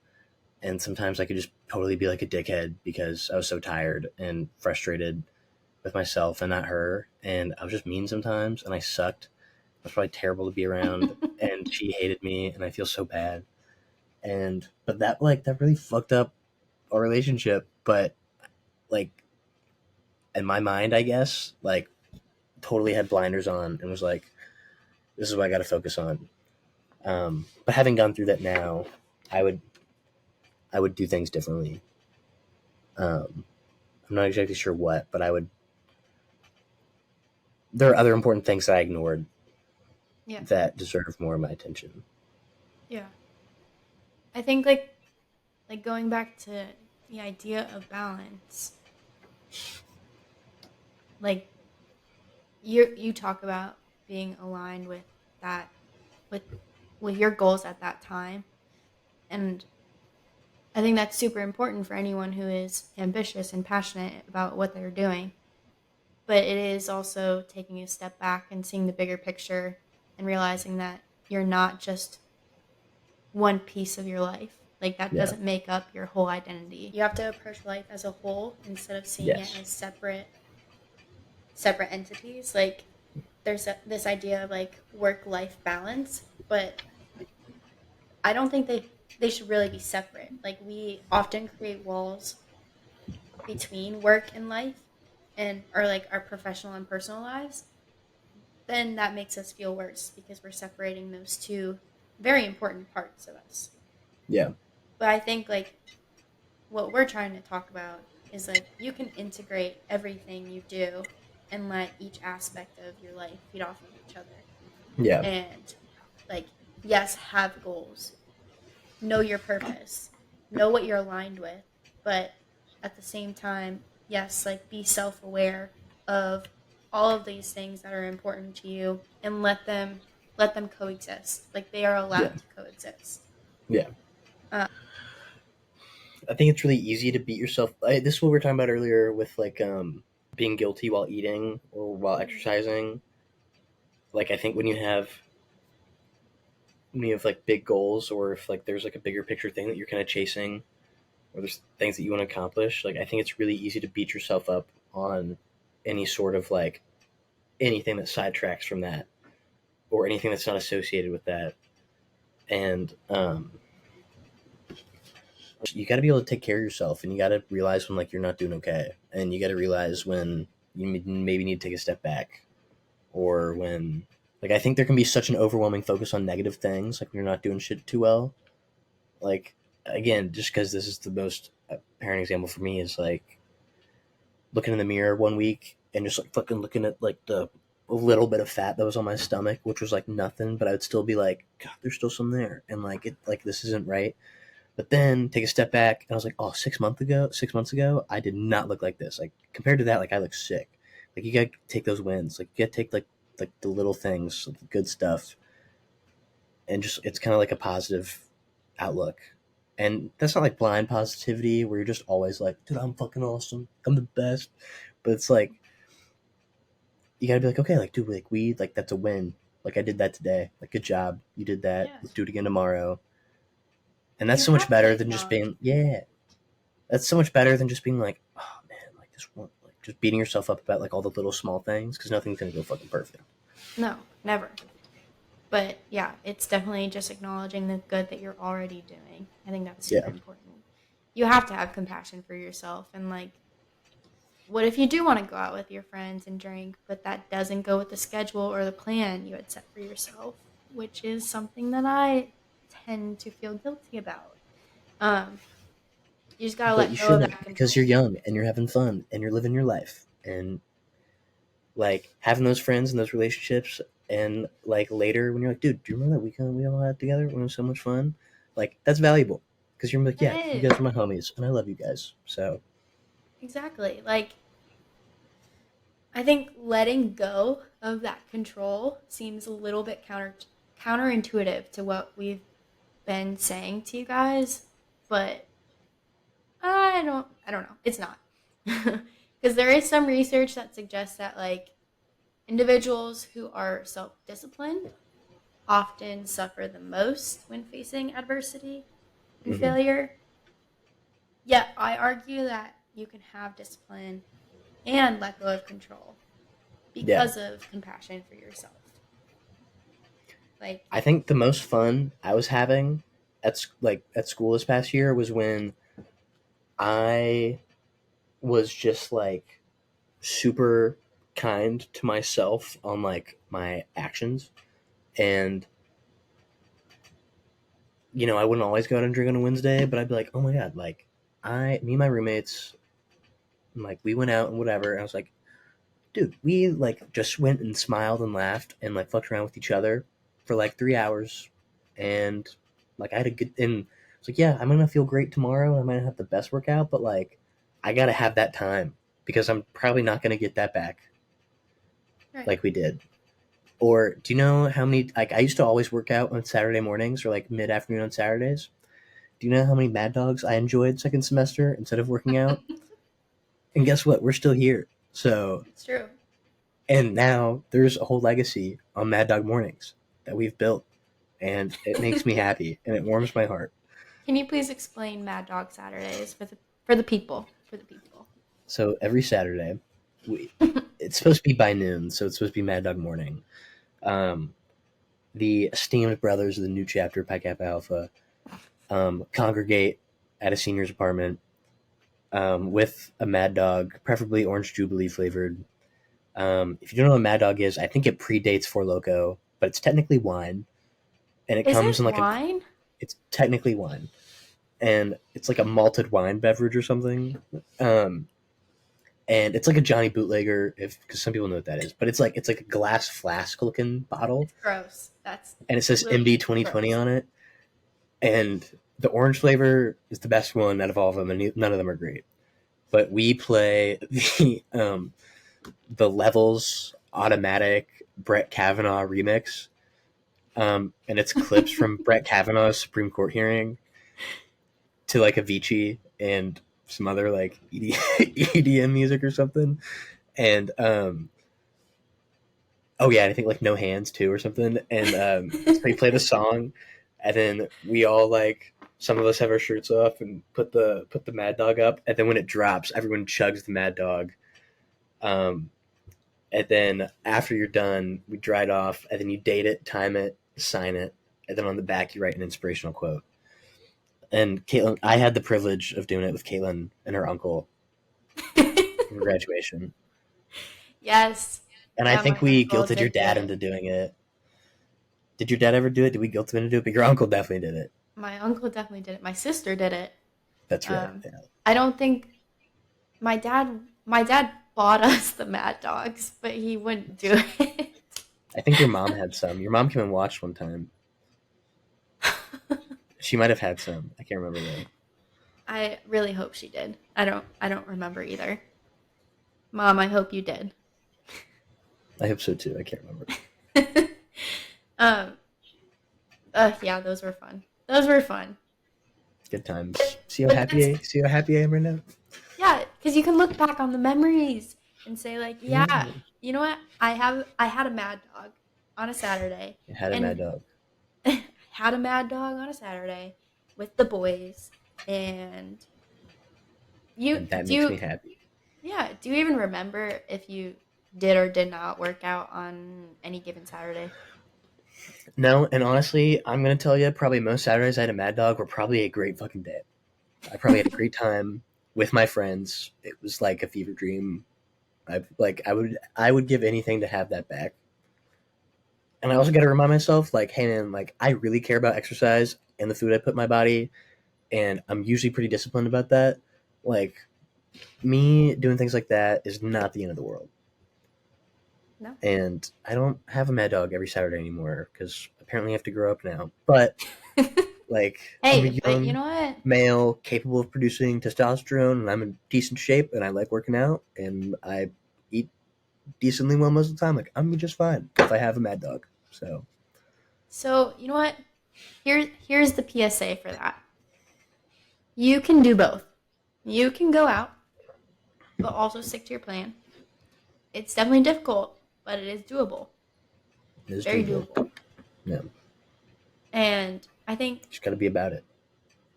C: And sometimes I could just totally be like a dickhead because I was so tired and frustrated with myself and not her. And I was just mean sometimes, and I sucked. I was probably terrible to be around, and she hated me, and I feel so bad. And but that like that really fucked up our relationship. But like in my mind, I guess like totally had blinders on and was like, this is what I got to focus on. But having gone through that now, I would I would do things differently. Um, I'm not exactly sure what, but I would. There are other important things that I ignored
B: Yeah.
C: that deserve more of my attention.
B: Yeah. I think like going back to the idea of balance, like you talk about being aligned with that with with your goals at that time, and I think that's super important for anyone who is ambitious and passionate about what they're doing. But it is also taking a step back and seeing the bigger picture and realizing that you're not just one piece of your life. Like that
C: Yeah.
B: doesn't make up your whole identity. You have to approach life as a whole instead of seeing
C: Yes.
B: it as separate entities. Like there's this idea of like work life balance, but I don't think they should really be separate. Like we often create walls between work and life and or like our professional and personal lives. Then that makes us feel worse because we're separating those two very important parts of us.
C: Yeah.
B: But I think like what we're trying to talk about is like you can integrate everything you do and let each aspect of your life feed off of each other.
C: Yeah.
B: And like yes, have goals, know your purpose, know what you're aligned with, but at the same time, yes, like be self-aware of all of these things that are important to you and let them coexist. Like they are
C: Yeah.
B: allowed to coexist.
C: Yeah.
B: Uh,
C: I think it's really easy to beat yourself. This is what we were talking about earlier with like being guilty while eating or while exercising. Like I think when you have like big goals, or if like there's like a bigger picture thing that you're kind of chasing, or there's things that you want to accomplish, like I think it's really easy to beat yourself up on any sort of like anything that sidetracks from that, or anything that's not associated with that. And you got to be able to take care of yourself, and you got to realize when like you're not doing okay, and you got to realize when you maybe need to take a step back, or when like I think there can be such an overwhelming focus on negative things, like when you're not doing shit too well. Like again, just because this is the most apparent example for me is like looking in the mirror one week and just like fucking looking at like the little bit of fat that was on my stomach, which was like nothing, but I would still be like, God, there's still some there, and like it like this isn't right. But then take a step back, and I was like, oh, 6 months ago, I did not look like this. Like compared to that, like I look sick. Like you gotta take those wins. Like you gotta take like the little things, the good stuff, and just it's kind of like a positive outlook. And that's not like blind positivity where you're just always like, dude, I'm fucking awesome. I'm the best. But it's like you gotta be like, okay, like dude, like that's a win. Like I did that today. Like good job. You did that.
B: yeah.
C: Let's do it again tomorrow. And that's
B: You
C: so much
B: have to
C: better than just
B: acknowledge.
C: being yeah. That's so much better than just being like, oh man, like this one, like just beating yourself up about like all the little small things because nothing's gonna go fucking perfect.
B: No, never. But yeah, it's definitely just acknowledging the good that you're already doing. I think that's super
C: Yeah,
B: important. You have to have compassion for yourself and like what if you do want to go out with your friends and drink, but that doesn't go with the schedule or the plan you had set for yourself? which is something that I tend to feel guilty about. Um, you just gotta
C: But you
B: let go of
C: shouldn't,
B: that
C: because
B: control.
C: you're young and you're having fun and you're living your life, and like having those friends and those relationships, and like later when you're like, dude, do you remember that weekend we all had together when it was so much fun? Like that's valuable because you're like, yeah, you
B: It
C: guys
B: is
C: are my homies and I love you guys. So
B: exactly like I think letting go of that control seems a little bit counterintuitive to what we've been saying to you guys, but I don't know. It's not. Because there is some research that suggests that like individuals who are self-disciplined often suffer the most when facing adversity and
C: mhm.
B: failure. Yet I argue that you can have discipline and let go of control
C: Yeah,
B: because of compassion for yourself. Like,
C: I think the most fun I was having at school this past year was when I was just like super kind to myself on like my actions, and I wouldn't always go out and drink on a Wednesday, but I'd be like, oh my god, like me and my roommates, like we went out and whatever. And I was like, dude, we like just went and smiled and laughed and like fucked around with each other for like 3 hours, and like I had a good. And it's like, yeah, I'm gonna feel great tomorrow. I might not have the best workout, but like I gotta have that time because I'm probably not gonna get that back
B: right.
C: like we did. Or do you know how many? Like I used to always work out on Saturday mornings or like mid afternoon on Saturdays. Do you know how many Mad Dogs I enjoyed second semester instead of working out? And guess what? We're still here. So,
B: It's true.
C: and now there's a whole legacy on Mad Dog Mornings that we've built, and it makes me happy and it warms my heart.
B: Can you please explain Mad Dog Saturdays for the people? For the people.
C: So every Saturday, we it's supposed to be by noon, so it's supposed to be Mad Dog Morning. Um, the esteemed brothers of the new chapter, Pi Kappa Alpha, congregate at a senior's apartment with a Mad Dog, preferably Orange Jubilee flavored. If you don't know what Mad Dog is, I think it predates Four Loco, but it's technically wine, and it
B: Is
C: comes
B: it
C: in like a.
B: wine?
C: It's technically wine, and it's like a malted wine beverage or something. Um, and it's like a Johnny Bootlegger, if because some people know what that is, but it's like a glass flask looking bottle,
B: It's gross. That's
C: and it says
B: literally
C: MD 2020
B: gross.
C: on it, and the orange flavor is the best one out of all of them, and none of them are great. But we play the levels automatic Brett Kavanaugh remix, and it's clips from Brett Kavanaugh's Supreme Court hearing to like Avicii and some other like EDM music or something, and oh yeah, I think like No Hands too or something, and so we play the song, and then we all like some of us have our shirts off and put the Mad Dog up, and then when it drops, everyone chugs the Mad Dog. Um, and then after you're done, we dry it off, and then you date it, time it, sign it, and then on the back you write an inspirational quote. And Caitlin, I had the privilege of doing it with Caitlin and her uncle for graduation,
B: Yes.
C: and I
B: Yeah, my
C: think we
B: uncle
C: guilted your
B: did do
C: dad
B: it.
C: into doing it. Did your dad ever do it? Did we guilt him into do it? But your uncle definitely did it.
B: My uncle definitely did it. My sister did it.
C: That's right.
B: Um,
C: Yeah.
B: I don't think my dad bought us the Mad Dogs, but he wouldn't do it.
C: I think your mom had some. Your mom came and watched one time. She might have had some. I can't remember though.
B: I really hope she did. I don't remember either. Mom, I hope you did.
C: I hope so too. I can't remember.
B: um yeah, those were fun. Those were fun.
C: Good times.
B: But that's
C: See how happy I am right now.
B: yeah, cuz you can look back on the memories and say like, yeah,
C: Yeah.
B: you know what? I had a Mad Dog on a Saturday
C: I had a Mad
B: and
C: Dog,
B: had a Mad Dog on a Saturday with the boys and you
C: and that
B: do
C: makes me
B: you
C: happy.
B: yeah, do you even remember if you did or did not work out on any given Saturday?
C: No, and honestly, I'm gonna tell you, probably most Saturdays I had a Mad Dog were probably a great fucking day. I probably had a great time with my friends. It was like a fever dream. I would give anything to have that back. And I also got to remind myself, like, hey man, like I really care about exercise and the food I put in my body, and I'm usually pretty disciplined about that. Like, me doing things like that is not the end of the world.
B: No.
C: And I don't have a mad dog every Saturday anymore because apparently I have to grow up now. But like, I'm a
B: Hey, but you
C: young
B: know what?
C: male capable of producing testosterone, and I'm in decent shape, and I like working out, and I eat decently well most of the time. Like, I'm just fine if I have a mad dog. So
B: So, you know what? Here's the PSA for that. You can do both. You can go out, but also stick to your plan. It's definitely difficult, but it is doable.
C: it's
B: Very
C: doable.
B: doable.
C: Yeah,
B: And I think,
C: just got to be about it.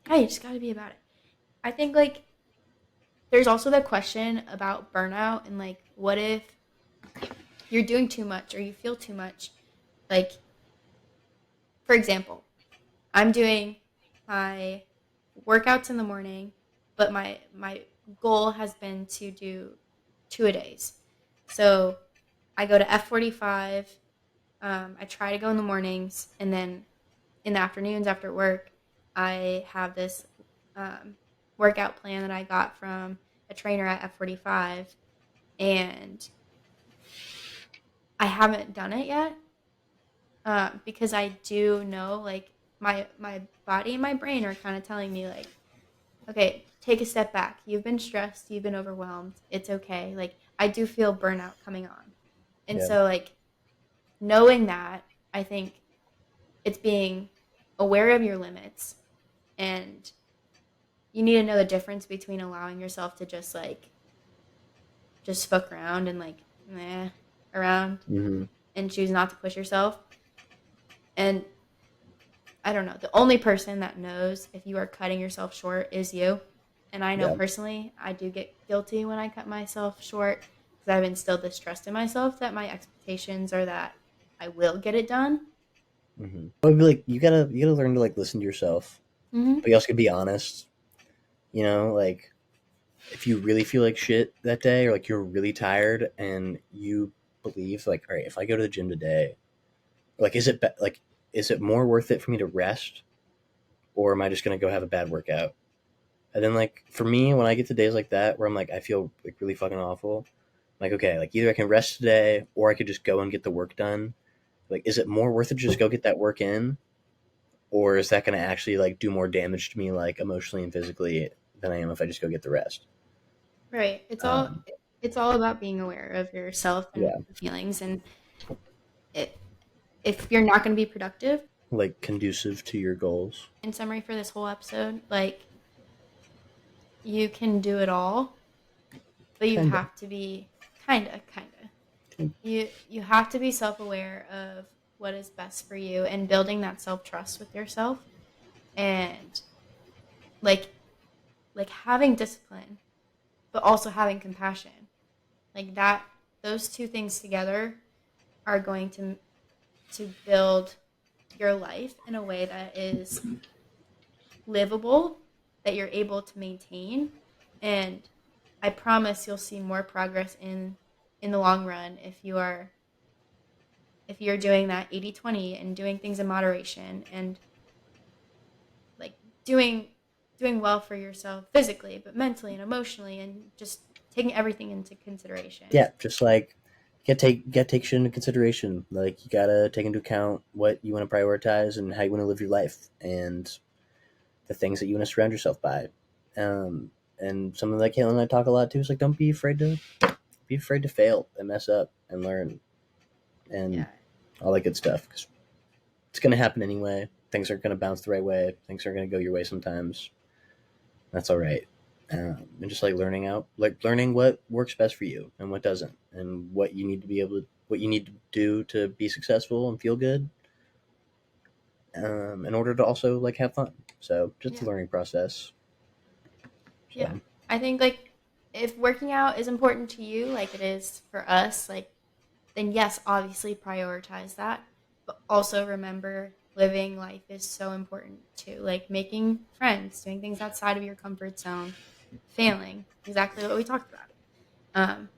B: yeah, you just got to be about it. I think, like, there's also the question about burnout and, like, what if you're doing too much or you feel too much? Like, for example, I'm doing my workouts in the morning, but my goal has been to do two a days. So I go to F45. I try to go in the mornings, and then in the afternoons after work, I have this um, workout plan that I got from a trainer at F45, and I haven't done it yet because I do know, like, my body and my brain are kind of telling me, like, okay, take a step back. You've been stressed, you've been overwhelmed. It's okay. Like, I do feel burnout coming on. And
C: Yeah.
B: so, like, knowing that, I think it's being aware of your limits, and you need to know the difference between allowing yourself to just, like, just fuck around and, like, meh around
C: Mm-hmm.
B: and choose not to push yourself. And I don't know. The only person that knows if you are cutting yourself short is you. And I know
C: Yeah.
B: personally, I do get guilty when I cut myself short because I've instilled this trust in myself that my expectations are that I will get it done.
C: Mm-hmm. I would be like, you gotta learn to like listen to yourself,
B: Mm-hmm.
C: but you also gotta be honest. You know, like if you really feel like shit that day, or like you're really tired, and you believe like, all right, if I go to the gym today, like, is it more worth it for me to rest, or am I just gonna go have a bad workout? And then like for me, when I get to days like that where I'm like I feel like really fucking awful, I'm like okay, like either I can rest today or I could just go and get the work done. Like, is it more worth it to just go get that work in, or is that going to actually like do more damage to me like emotionally and physically than I am if I just go get the rest?
B: Right.
C: Um,
B: It's all about being aware of yourself and
C: yeah,
B: feelings. And it, if you're not going to be productive,
C: like conducive to your goals.
B: in summary for this whole episode, like, you can do it all, but you
C: Kinda.
B: have to be kind of. You have to be self-aware of what is best for you and building that self-trust with yourself, and like having discipline but also having compassion, like that. Those two things together are going to build your life in a way that is livable, that you're able to maintain. And I promise you'll see more progress in the long run if you're doing that 80/20 and doing things in moderation, and, like, doing doing well for yourself physically but mentally and emotionally, and just taking everything into consideration.
C: Yeah, just like you gotta take shit into consideration. Like you gotta take into account what you want to prioritize and how you want to live your life and the things that you want to surround yourself by. And something like Caitlin and I talk a lot too is like don't be afraid to fail and mess up and learn and
B: Yeah.
C: all that good stuff. 'Cause it's going to happen anyway. Things aren't going to bounce the right way. Things aren't going to go your way sometimes. That's all right. And just like learning what works best for you and what doesn't, and what you need to be able to, what you need to do to be successful and feel good, in order to also like have fun. So just a
B: Yeah.
C: learning process.
B: Yeah.
C: So
B: I think, like, if working out is important to you like it is for us, like, then yes, obviously prioritize that. But also remember, living life is so important too. Like, making friends, doing things outside of your comfort zone, failing, exactly what we talked about. Um,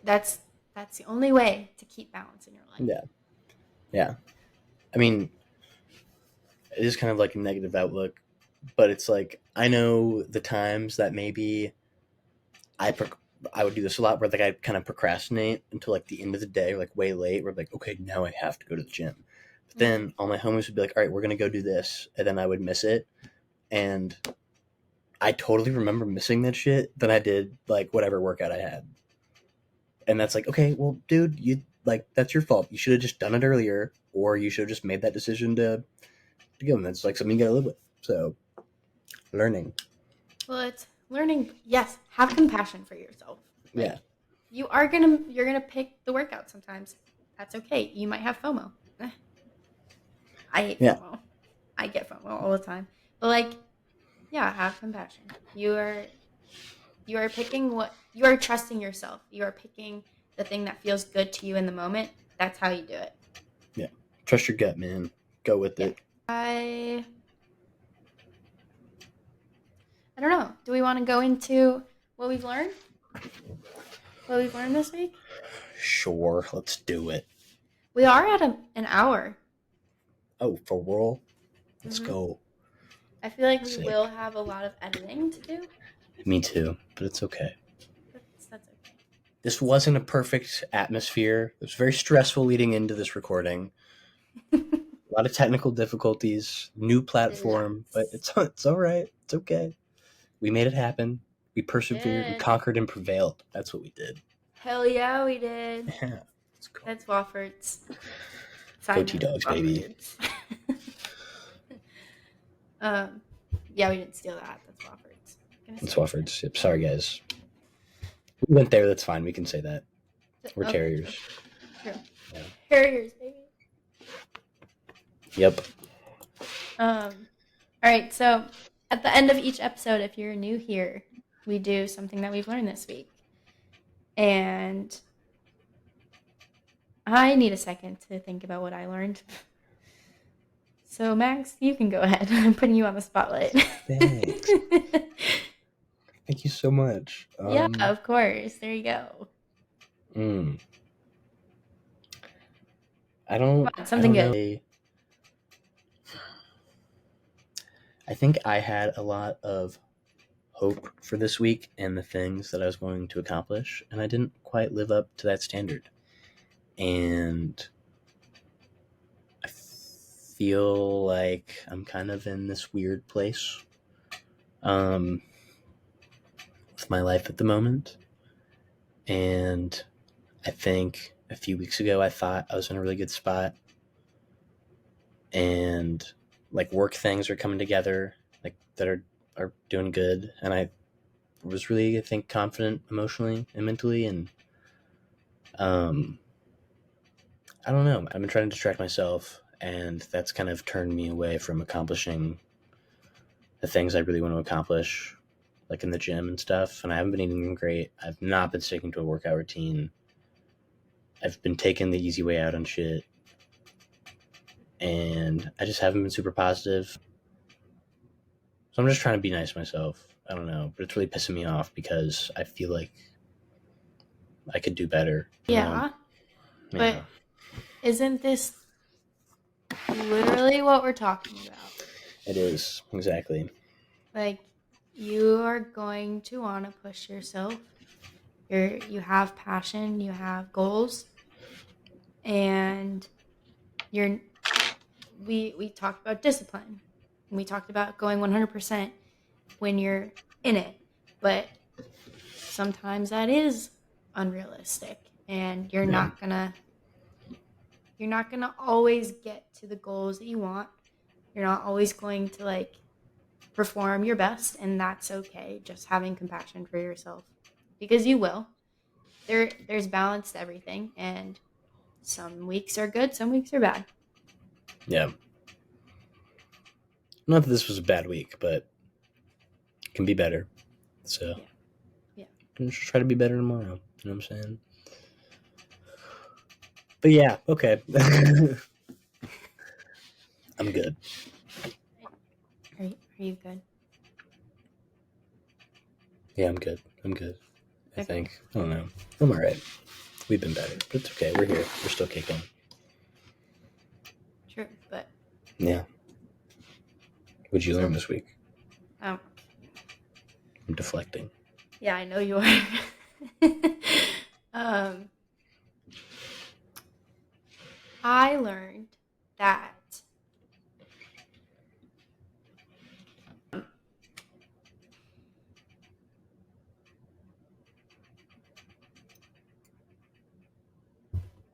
B: that's That's the only way to keep balance in your life.
C: Yeah. I mean, it is kind of like a negative outlook, but it's like I know the times that maybe I would do this a lot where like I kind of procrastinate until like the end of the day or like way late. Where like, okay, now I have to go to the gym. But then all my homies would be like, all right, we're gonna go do this, and then I would miss it, and I totally remember missing that shit than I did like whatever workout I had. And that's like, okay, well, dude, you like that's your fault. You should have just done it earlier, or you should have just made that decision to go. And that's like something you gotta live with. So, learning.
B: Well, it's learning. Yes, have compassion for yourself. Like,
C: Yeah.
B: you're gonna pick the workout sometimes. That's okay. You might have FOMO. I hate
C: Yeah.
B: FOMO. I get FOMO all the time. But like, yeah, have compassion. You are picking what you are trusting yourself. You are picking the thing that feels good to you in the moment. That's how you do it.
C: Yeah. Trust your gut, man. Go with it.
B: I don't know. Do we want to go into what we've learned? What we've learned this week?
C: Sure, let's do it.
B: We are at an hour.
C: Oh, for roll? Let's
B: Mhm.
C: go.
B: I feel like we
C: Sick.
B: will have a lot of editing to do.
C: Me too, but it's okay.
B: That's okay.
C: This wasn't a perfect atmosphere. It was very stressful leading into this recording. A lot of technical difficulties, new platform, but it's all right. It's okay. We made it happen. We persevered. We
B: did.
C: conquered and prevailed. That's what we did.
B: Hell yeah, we did.
C: Yeah, let's go.
B: That's Wofford's.
C: Go T-Dogs, baby.
B: Yeah, we didn't steal that. That's Wofford's.
C: It's Wofford's. Yep. Sorry, guys. We went there. That's fine. We can say that. We're
B: Okay,
C: terriers.
B: True.
C: Yeah.
B: Terriers, baby.
C: Yep.
B: All right, so at the end of each episode, if you're new here, we do something that we've learned this week. And I need a second to think about what I learned. So, Max, you can go ahead. I'm putting you on the spotlight.
C: Thanks. Thank you so much.
B: Yeah, of course. There you go.
C: I don't.
B: Come on, something good.
C: Know. I think I had a lot of hope for this week and the things that I was going to accomplish, and I didn't quite live up to that standard. And I feel like I'm kind of in this weird place with my life at the moment. And I think a few weeks ago I thought I was in a really good spot, and like work things are coming together, like that are doing good, and I was really, I think, confident emotionally and mentally, and I don't know, I've been trying to distract myself, and that's kind of turned me away from accomplishing the things I really want to accomplish, like in the gym and stuff. And I haven't been eating great. I've not been sticking to a workout routine. I've been taking the easy way out on shit, and I just haven't been super positive. So I'm just trying to be nice to myself. I don't know, but it's really pissing me off because I feel like I could do better.
B: Yeah. But isn't this literally what we're talking about?
C: It is, exactly.
B: Like, you are going to want to push yourself. You have passion, you have goals, and we talked about discipline. We talked about going 100% when you're in it, but sometimes that is unrealistic, and you're not gonna always get to the goals that you want. You're not always going to like perform your best, and that's okay. Just having compassion for yourself, because you will. There's balance to everything, and some weeks are good, some weeks are bad.
C: Yeah. Not that this was a bad week, but it can be better. So
B: Yeah.
C: I'm just try to be better tomorrow. You know what I'm saying? But yeah, okay. I'm good.
B: Are you good?
C: Yeah, I'm good. I
B: Okay.
C: think. I don't know. I'm all right. We've been better, but it's okay. We're here. We're still kicking.
B: True, but
C: Yeah. What'd you
B: So-
C: learn this week?
B: um,
C: I'm deflecting.
B: yeah, I know you are. I learned that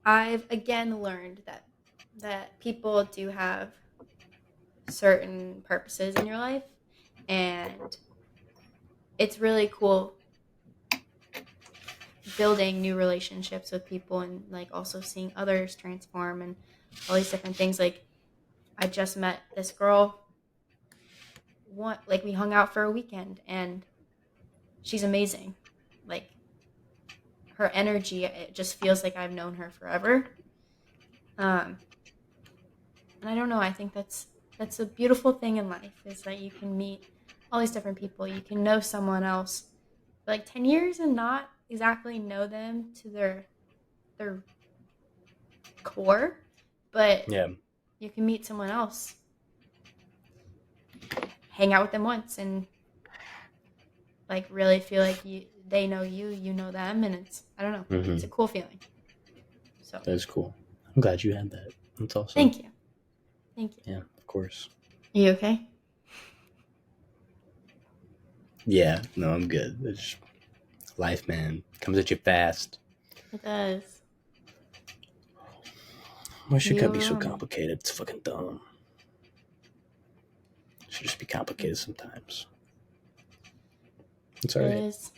B: I've again learned that people do have certain purposes in your life, and it's really cool building new relationships with people and like also seeing others transform and all these different things. Like I just met this girl like we hung out for a weekend and she's amazing. Like her energy, it just feels like I've known her forever. And I don't know, I think that's a beautiful thing in life is that you can meet all these different people. You can know someone else for like 10 years and not exactly know them to their core, but
C: Yeah.
B: you can meet someone else, hang out with them once, and like really feel like they know you, you know them, and it's I don't know,
C: Mm-hmm.
B: it's a cool feeling. So
C: That is cool. I'm glad you had that. That's awesome.
B: thank you.
C: Yeah, of course.
B: Are you okay?
C: Yeah, no, I'm good. It's life, man. Comes at you fast.
B: It does.
C: Why should it be so
B: You,
C: complicated? It's fucking dumb. It should just be complicated sometimes. It's
B: It
C: alright.
B: is.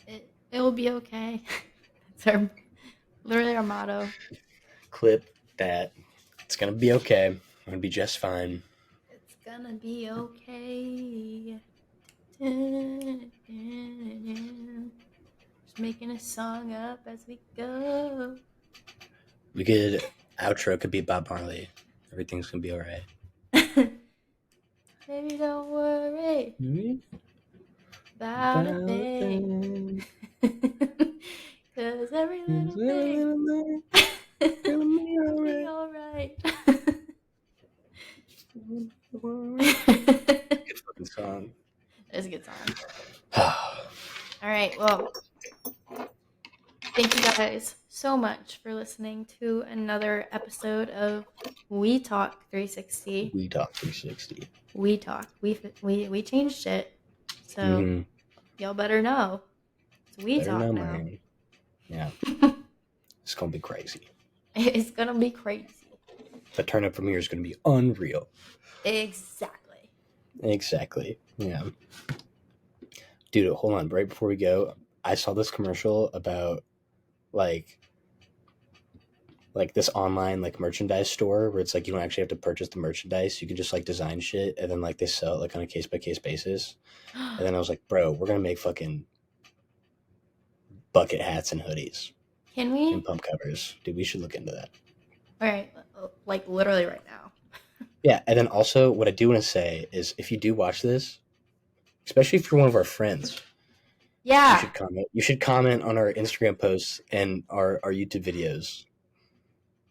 B: It will be okay. It's literally our motto.
C: Clip that. It's gonna be okay. I'm gonna be just fine.
B: It's gonna be okay. Just making a song up as we go.
C: We could outro could be Bob Marley. Everything's gonna be alright.
B: Baby, don't worry about a thing. Cause every little thing will be alright.
C: Good fucking song.
B: It's a good song. Alright, well, thank you guys so much for listening to another episode of We Talk 360.
C: We Talk 360.
B: We Talk. We changed it. So y'all better know. It's We
C: Better
B: Talk
C: know,
B: now.
C: man. Yeah. It's gonna be crazy.
B: It's gonna be crazy.
C: The turn up from here is gonna be unreal.
B: Exactly.
C: Yeah. Dude, hold on. Right before we go, I saw this commercial about like this online like merchandise store where it's like you don't actually have to purchase the merchandise. You can just like design shit and then like they sell it like on a case by case basis. And then I was like, bro, we're gonna make fucking bucket hats and hoodies.
B: Can we?
C: And pump covers. Dude, we should look into that.
B: All right, like literally right now.
C: Yeah, and then also what I do want to say is if you do watch this, especially if you're one of our friends,
B: Yeah.
C: you should comment. You should comment on our Instagram posts and our YouTube videos.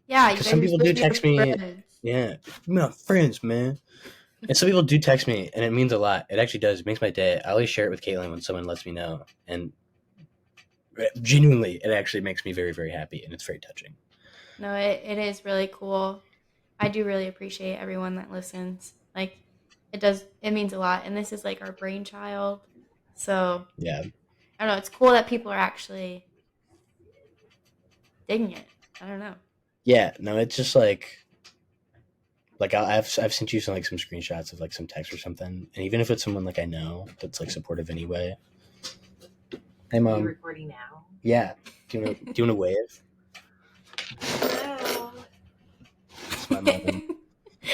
B: Yeah,
C: because some people do text me.
B: Friends.
C: Yeah, we're not friends, man. And some people do text me, and it means a lot. It actually does. It makes my day. I always share it with Caitlin when someone lets me know, and genuinely, it actually makes me very, very happy, and it's very touching.
B: No, it is really cool. I do really appreciate everyone that listens. Like, it means a lot. And this is like our brainchild. So,
C: Yeah.
B: I don't know. It's cool that people are actually digging it. I don't know.
C: Yeah, no, it's just like I've sent you some screenshots of like some text or something, and even if it's someone like I know that's like supportive anyway. Hey, Mom.
D: Are you recording now?
C: Yeah. Do you want to wave?
D: Hello.
C: It's my mom.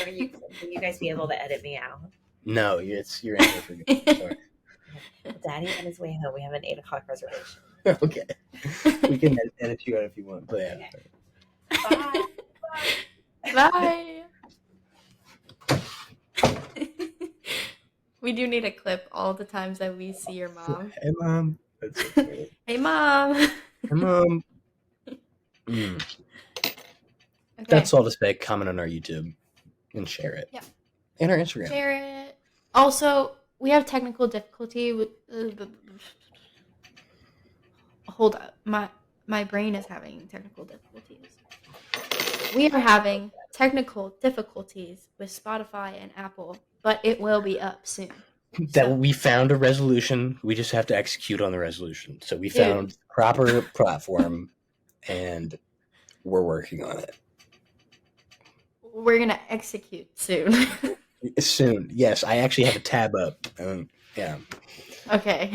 D: Will you guys be able to edit me out?
C: No, you're in here for good. Sorry.
D: Daddy on his way home. We have an 8:00 reservation.
C: Okay. We can edit you out if you want. But yeah.
D: Okay. Bye.
B: Bye. We do need a clip all the times that we see your mom.
C: Hey, Mom. That's so great.
B: Hey, Mom.
C: mm,
B: Okay.
C: That's all to say. Comment on our YouTube and share it.
B: Yeah.
C: And our Instagram.
B: Share it. Also, we have technical difficulty with. Hold up, my brain is having technical difficulties. We are having technical difficulties with Spotify and Apple, but it will be up soon.
C: That we found a resolution. We just have to execute on the resolution. So we found proper platform, and we're working on it.
B: We're gonna execute soon.
C: Soon, yes. I actually have a tab up. Yeah.
B: Okay.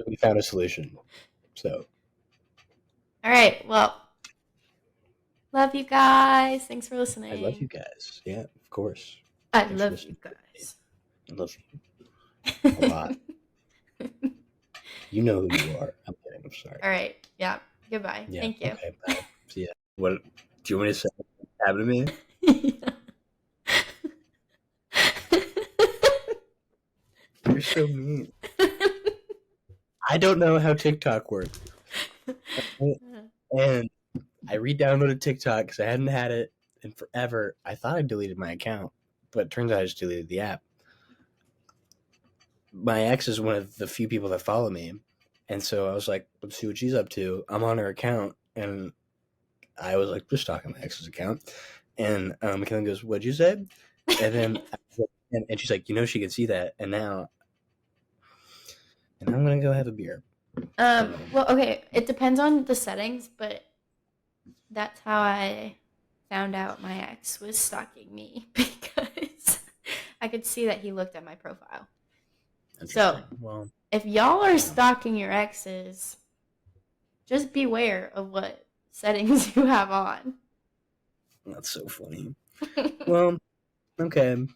C: We found a solution. So.
B: All right. Well, love you guys. Thanks for listening.
C: I love you guys. Yeah, of course.
B: I love you guys.
C: I love you a lot. You know who you are. I'm kidding. I'm sorry.
B: All right. Yeah. Goodbye.
C: Yeah,
B: Thank you.
C: Okay, bye. See ya. What do you want me to say? What's happened to me? You're so mean. I don't know how TikTok works. And I re-downloaded TikTok because I hadn't had it in forever. I thought I deleted my account, but it turns out I just deleted the app. My ex is one of the few people that follow me. And so I was like, let's see what she's up to. I'm on her account. And I was like, just stalking my ex's account. And McKinley goes, what'd you say? And then and she's like, she can see that. And now I'm going to go have a beer.
B: Well, okay. It depends on the settings, but that's how I found out my ex was stalking me because I could see that he looked at my profile. So, if y'all are stalking your exes, just beware of what settings you have on.
C: That's so funny. Well, okay.